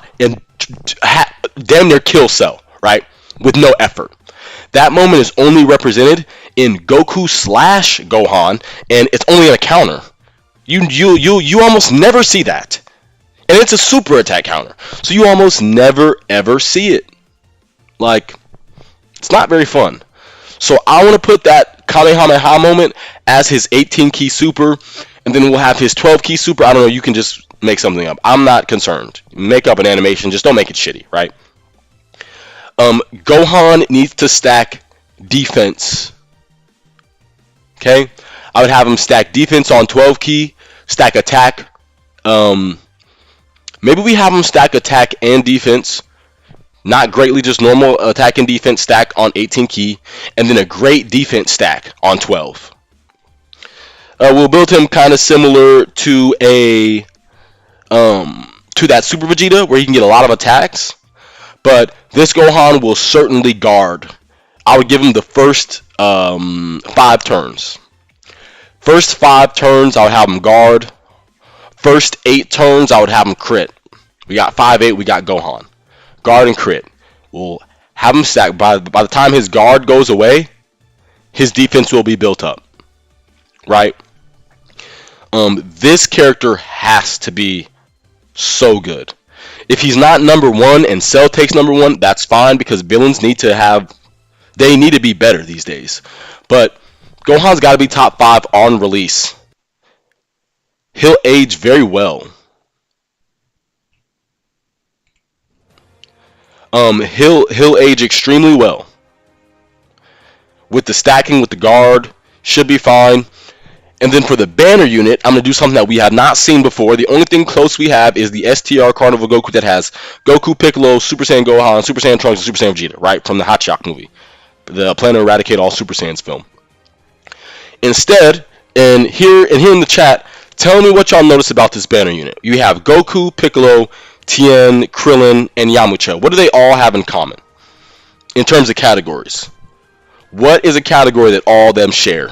S1: near kill Cell, right? With no effort. That moment is only represented in Goku / Gohan, and it's only in a counter. You almost never see that. And it's a super attack counter. So you almost never ever see it. Like, it's not very fun. So I want to put that Kamehameha moment as his 18 key super, and then we'll have his 12 key super. I don't know, you can just make something up. I'm not concerned. Make up an animation, just don't make it shitty, right? Gohan needs to stack defense. Okay? I would have him stack defense on 12 key, stack attack. Maybe we have him stack attack and defense. Not greatly, just normal attack and defense stack on 18 key, and then a great defense stack on 12. We'll build him kind of similar to that Super Vegeta, where he can get a lot of attacks, but this Gohan will certainly guard. I would give him the first 5 turns. First 5 turns, I would have him guard. First 8 turns, I would have him crit. We got 5-8, we got Gohan. Guard and crit. We'll have him stack. By the time his guard goes away, his defense will be built up. Right? This character has to be so good. If he's not number 1 and Cell takes number 1, that's fine, because villains need to be better these days. But Gohan's got to be top 5 on release. He'll age very well. He'll age extremely well. With the stacking, with the guard, should be fine. And then for the banner unit, I'm going to do something that we have not seen before. The only thing close we have is the STR Carnival Goku that has Goku, Piccolo, Super Saiyan Gohan, Super Saiyan Trunks, and Super Saiyan Vegeta, right? From the Hot Shock movie. The Plan to Eradicate All Super Saiyans film. Instead, and here in the chat, tell me what y'all notice about this banner unit. You have Goku, Piccolo, Tien, Krillin, and Yamcha. What do they all have in common in terms of categories? What is a category that all of them share?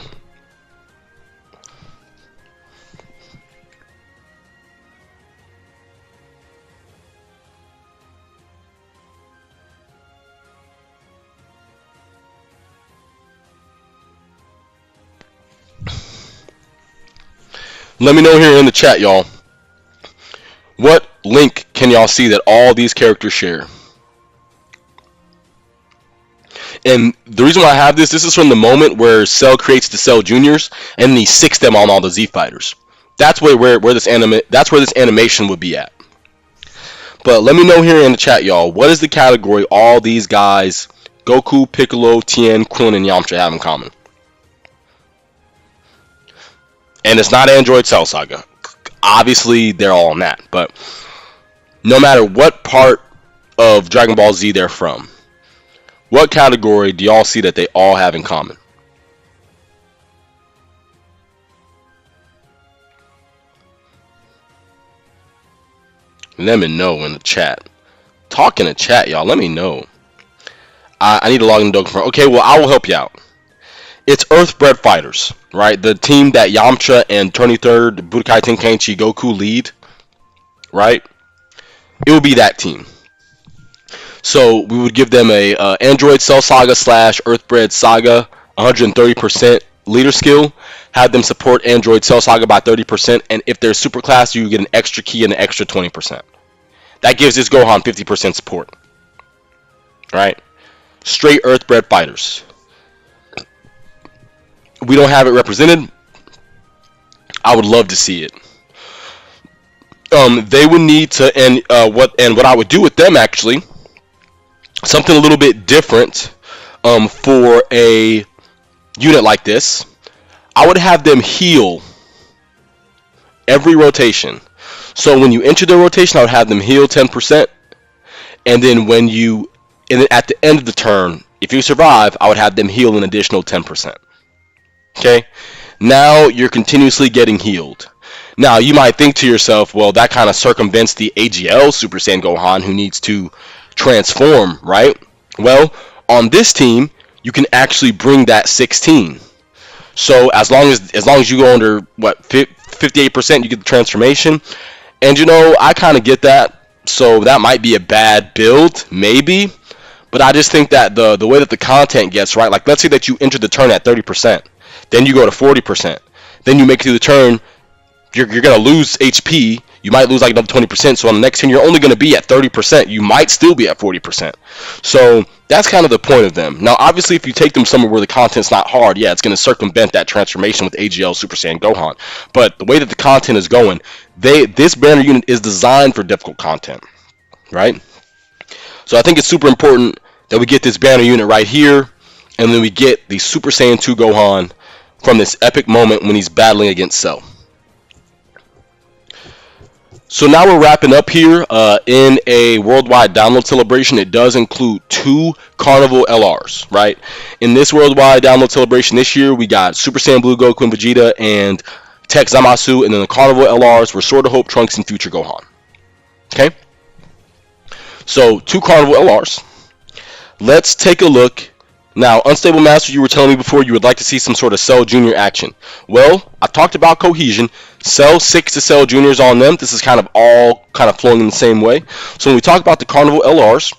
S1: Let me know here in the chat, y'all. What link can y'all see that all these characters share? And the reason why I have this is from the moment where Cell creates the Cell Juniors and then he sicks them on all the Z fighters. That's where this animation would be at. But let me know here in the chat, y'all. What is the category all these guys, Goku, Piccolo, Tien, Krillin, and Yamcha, have in common? And it's not Android Cell Saga. Obviously, they're all on that. But no matter what part of Dragon Ball Z they're from, what category do y'all see that they all have in common? Let me know in the chat. Talk in the chat, y'all. Let me know. I need to log in to Dokkan. Okay, well, I will help you out. It's Earthbred Fighters, right? The team that Yamcha and 23rd Budokai Tenkaichi Goku lead, right? It would be that team. So we would give them a Android Cell Saga / Earthbred Saga 130% leader skill. Have them support Android Cell Saga by 30%, and if they're super class, you get an extra key and an extra 20%. That gives this Gohan 50% support. Right? Straight Earthbred Fighters. We don't have it represented. I would love to see it. They would need to, and what I would do with them actually, something a little bit different for a unit like this. I would have them heal every rotation. So when you enter the rotation, I would have them heal 10%, and then at the end of the turn, if you survive, I would have them heal an additional 10%. Okay? Now you're continuously getting healed. Now you might think to yourself, well, that kind of circumvents the AGL Super Saiyan Gohan who needs to transform, right? Well, on this team, you can actually bring that 16. So as long as you go under 58%, you get the transformation. And I kind of get that. So that might be a bad build, maybe. But I just think that the way that the content gets, right? Like let's say that you enter the turn at 30%, then you go to 40%, then you make it through the turn. You're gonna lose HP. You might lose like another 20%. So on the next turn, you're only gonna be at 30%. You might still be at 40%. So that's kind of the point of them. Now, obviously, if you take them somewhere where the content's not hard, yeah, it's gonna circumvent that transformation with AGL Super Saiyan Gohan. But the way that the content is going, this banner unit is designed for difficult content, right? So I think it's super important that we get this banner unit right here, and then we get the Super Saiyan 2 Gohan from this epic moment when he's battling against Cell. So now we're wrapping up here in a worldwide download celebration. It does include 2 Carnival LRs, right? In this worldwide download celebration this year, we got Super Saiyan Blue Goku and Vegeta and Tech Zamasu, and then the Carnival LRs were Sword of Hope, Trunks, and Future Gohan. Okay? So 2 Carnival LRs. Let's take a look. Now, Unstable Master, you were telling me before you would like to see some sort of Cell Junior action. Well, I talked about cohesion. Cell 6 to Cell Juniors on them. This is kind of all flowing in the same way. So when we talk about the Carnival LRs,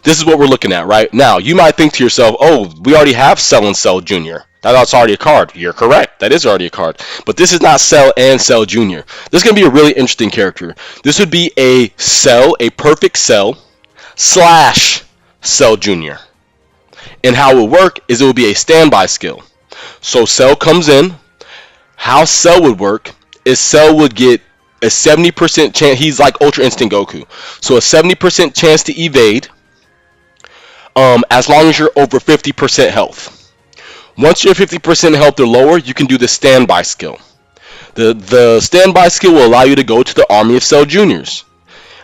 S1: this is what we're looking at, right? Now, you might think to yourself, oh, we already have Cell and Cell Junior. That's already a card. You're correct. That is already a card. But this is not Cell and Cell Junior. This is going to be a really interesting character. This would be a Cell, a perfect Cell / Cell Junior. And how it would work is it would be a standby skill. So Cell comes in. How Cell would work is Cell would get a 70% chance. He's like Ultra Instinct Goku. So a 70% chance to evade as long as you're over 50% health. Once you're 50% health or lower, you can do the standby skill. The standby skill will allow you to go to the Army of Cell Juniors.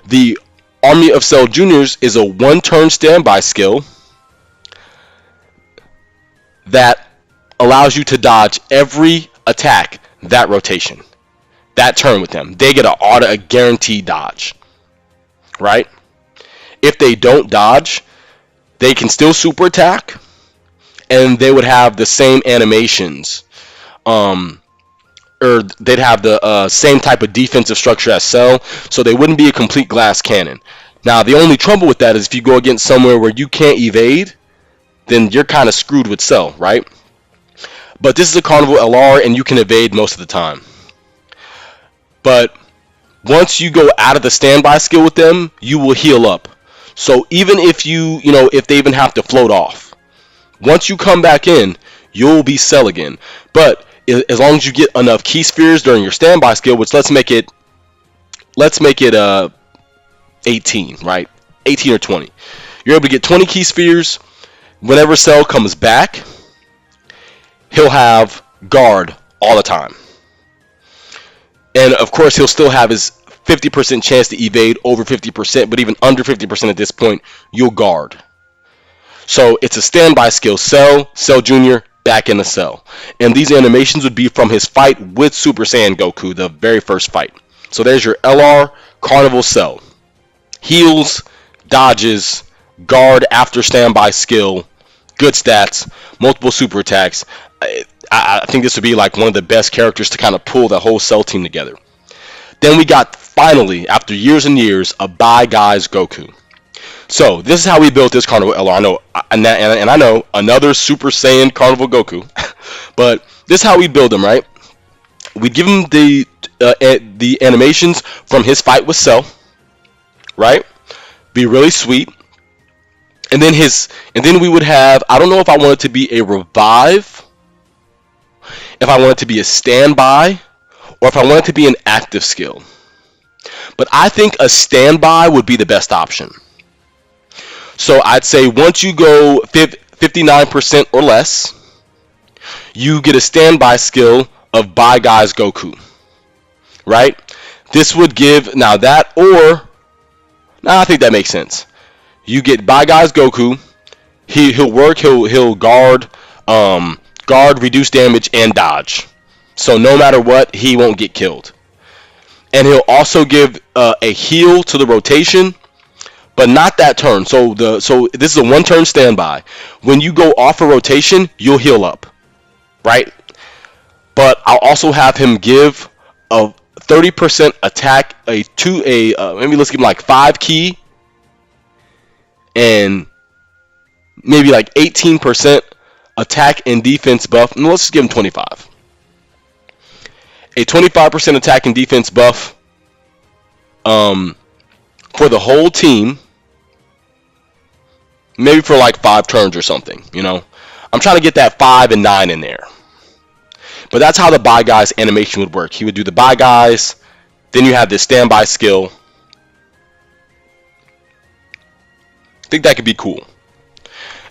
S1: The Army of Cell Juniors is a 1-turn standby skill that allows you to dodge every attack that rotation, that turn with them. They get a guaranteed dodge, right? If they don't dodge, they can still super attack, and they would have the same animations, or they'd have the same type of defensive structure as Cell, so they wouldn't be a complete glass cannon. Now, the only trouble with that is if you go against somewhere where you can't evade, then you're kind of screwed with Cell, right? But this is a Carnival LR, and you can evade most of the time. But once you go out of the standby skill with them, you will heal up. So even if if they even have to float off, once you come back in, you'll be Cell again. But as long as you get enough key spheres during your standby skill, which let's make it 18, right? 18 or 20. You're able to get 20 key spheres. Whenever Cell comes back, he'll have guard all the time. And of course, he'll still have his 50% chance to evade over 50%, but even under 50% at this point, you'll guard. So it's a standby skill. Cell Jr., back in the Cell. And these animations would be from his fight with Super Saiyan Goku, the very first fight. So there's your LR Carnival Cell. Heals, dodges, guard after standby skill, good stats, multiple super attacks. I think this would be like one of the best characters to kind of pull the whole Cell team together. Then we got, finally, after years and years, a Bye Guys Goku. So this is how we built this Carnival LR. I know another Super Saiyan Carnival Goku, but this is how we build him, right? We give him the animations from his fight with Cell, right? Be really sweet. And then we would have, I don't know if I want it to be a revive, if I want it to be a standby, or if I want it to be an active skill. But I think a standby would be the best option. So I'd say once you go 59% or less, you get a standby skill of Bye Guys Goku, right? This would give, I think that makes sense. You get Bye Guys Goku, he'll guard, reduce damage, and dodge. So no matter what, he won't get killed. And he'll also give a heal to the rotation, but not that turn. So this is a one-turn standby. When you go off a rotation, you'll heal up, right? But I'll also have him give a 30% attack, maybe let's give him like 5 key, and maybe like 18% attack and defense buff. And let's just give him 25. A 25% attack and defense buff for the whole team, maybe for like 5 turns or something, I'm trying to get that 5 and 9 in there. But that's how the Bye Guys animation would work. He would do the Bye Guys, then you have this standby skill. I think that could be cool.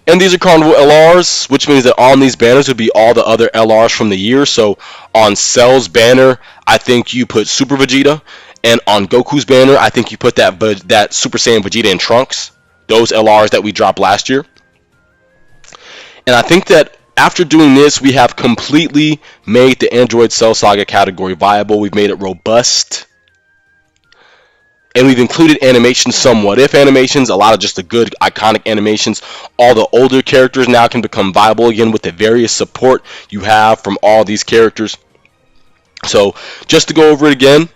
S1: And these are Carnival LRs, which means that on these banners would be all the other LRs from the year. So on Cell's banner, I think you put Super Vegeta. And on Goku's banner, I think you put that Super Saiyan Vegeta and Trunks. Those LRs that we dropped last year. And I think that after doing this, we have completely made the Android Cell Saga category viable. We've made it robust. And we've included animations, some what-if animations, a lot of just the good, iconic animations. All the older characters now can become viable again with the various support you have from all these characters. So, just to go over it again,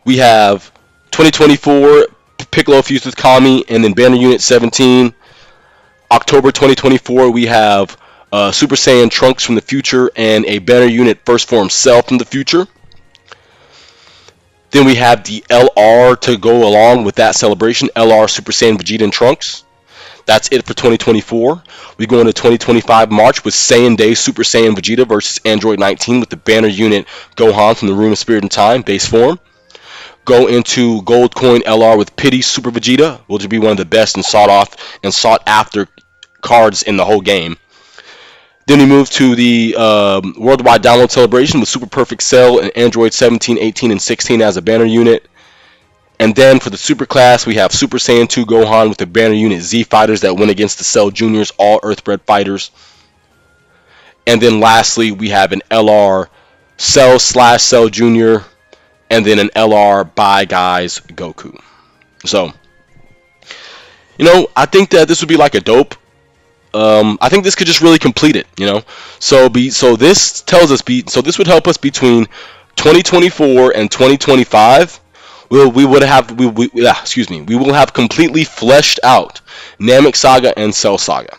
S1: we have 2024, Piccolo fused with Kami, and then Banner Unit 17. October 2024, we have Super Saiyan Trunks from the future and a Banner Unit First Form Cell from the future. Then we have the LR to go along with that celebration, LR Super Saiyan Vegeta and Trunks. That's it for 2024. We go into 2025 March with Saiyan Day Super Saiyan Vegeta versus Android 19 with the Banner Unit Gohan from the Room of Spirit and Time, base form. Go into Gold Coin LR with Pity Super Vegeta, which will be one of the best and sought after cards in the whole game. Then we move to the Worldwide Download Celebration with Super Perfect Cell and Android 17, 18, and 16 as a banner unit. And then for the Super Class, we have Super Saiyan 2 Gohan with the banner unit Z Fighters that win against the Cell Juniors, all Earthbred fighters. And then lastly, we have an LR Cell/Cell Junior, and then an LR Bye Guys Goku. So, I think that this would be like a dope. I think this could just really complete it, So this tells us so this would help us between 2024 and 2025. We will have completely fleshed out Namek Saga and Cell Saga.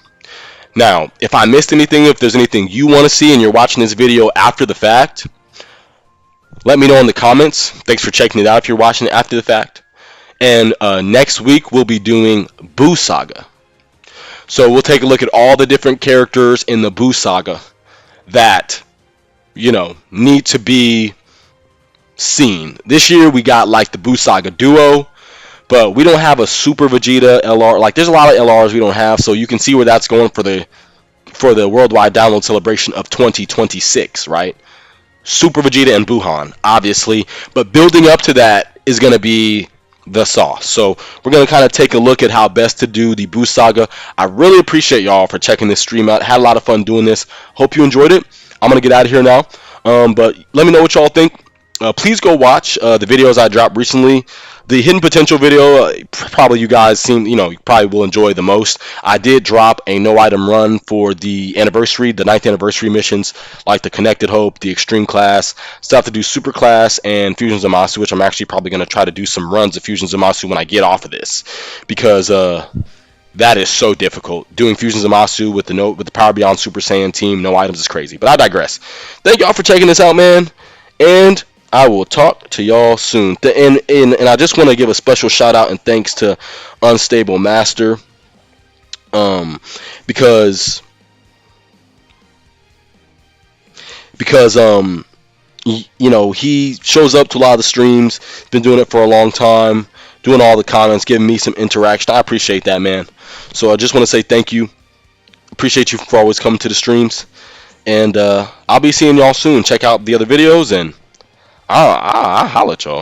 S1: Now, if I missed anything, if there's anything you want to see and you're watching this video after the fact, Let me know in the comments. Thanks for checking it out if you're watching it after the fact. And next week we'll be doing Boo Saga. So we'll take a look at all the different characters in the Boo Saga that, need to be seen. This year we got like the Boo Saga duo, but we don't have a Super Vegeta LR. Like there's a lot of LRs we don't have, so you can see where that's going for the worldwide download celebration of 2026, right? Super Vegeta and Buhan, obviously, but building up to that is going to be the sauce. So we're going to kind of take a look at how best to do the Boo Saga. I really appreciate y'all for checking this stream out. Had a lot of fun doing this. Hope you enjoyed it. I'm going to get out of here now, but let me know what y'all think. Please go watch the videos I dropped recently. The hidden potential video, probably you guys you probably will enjoy the most. I did drop a no item run for the anniversary, the 9th anniversary missions, like the Connected Hope, the Extreme Class, stuff to do Super Class, and Fusion Zamasu, which I'm actually probably going to try to do some runs of Fusion Zamasu when I get off of this, because that is so difficult. Doing Fusion Zamasu with the Power Beyond Super Saiyan team, no items is crazy. But I digress. Thank y'all for checking this out, man, and I will talk to y'all soon. And I just want to give a special shout out and thanks to Unstable Master, because he shows up to a lot of the streams. Been doing it for a long time, doing all the comments, giving me some interaction. I appreciate that, man. So I just want to say thank you. Appreciate you for always coming to the streams, and I'll be seeing y'all soon. Check out the other videos, and I'll holla at y'all.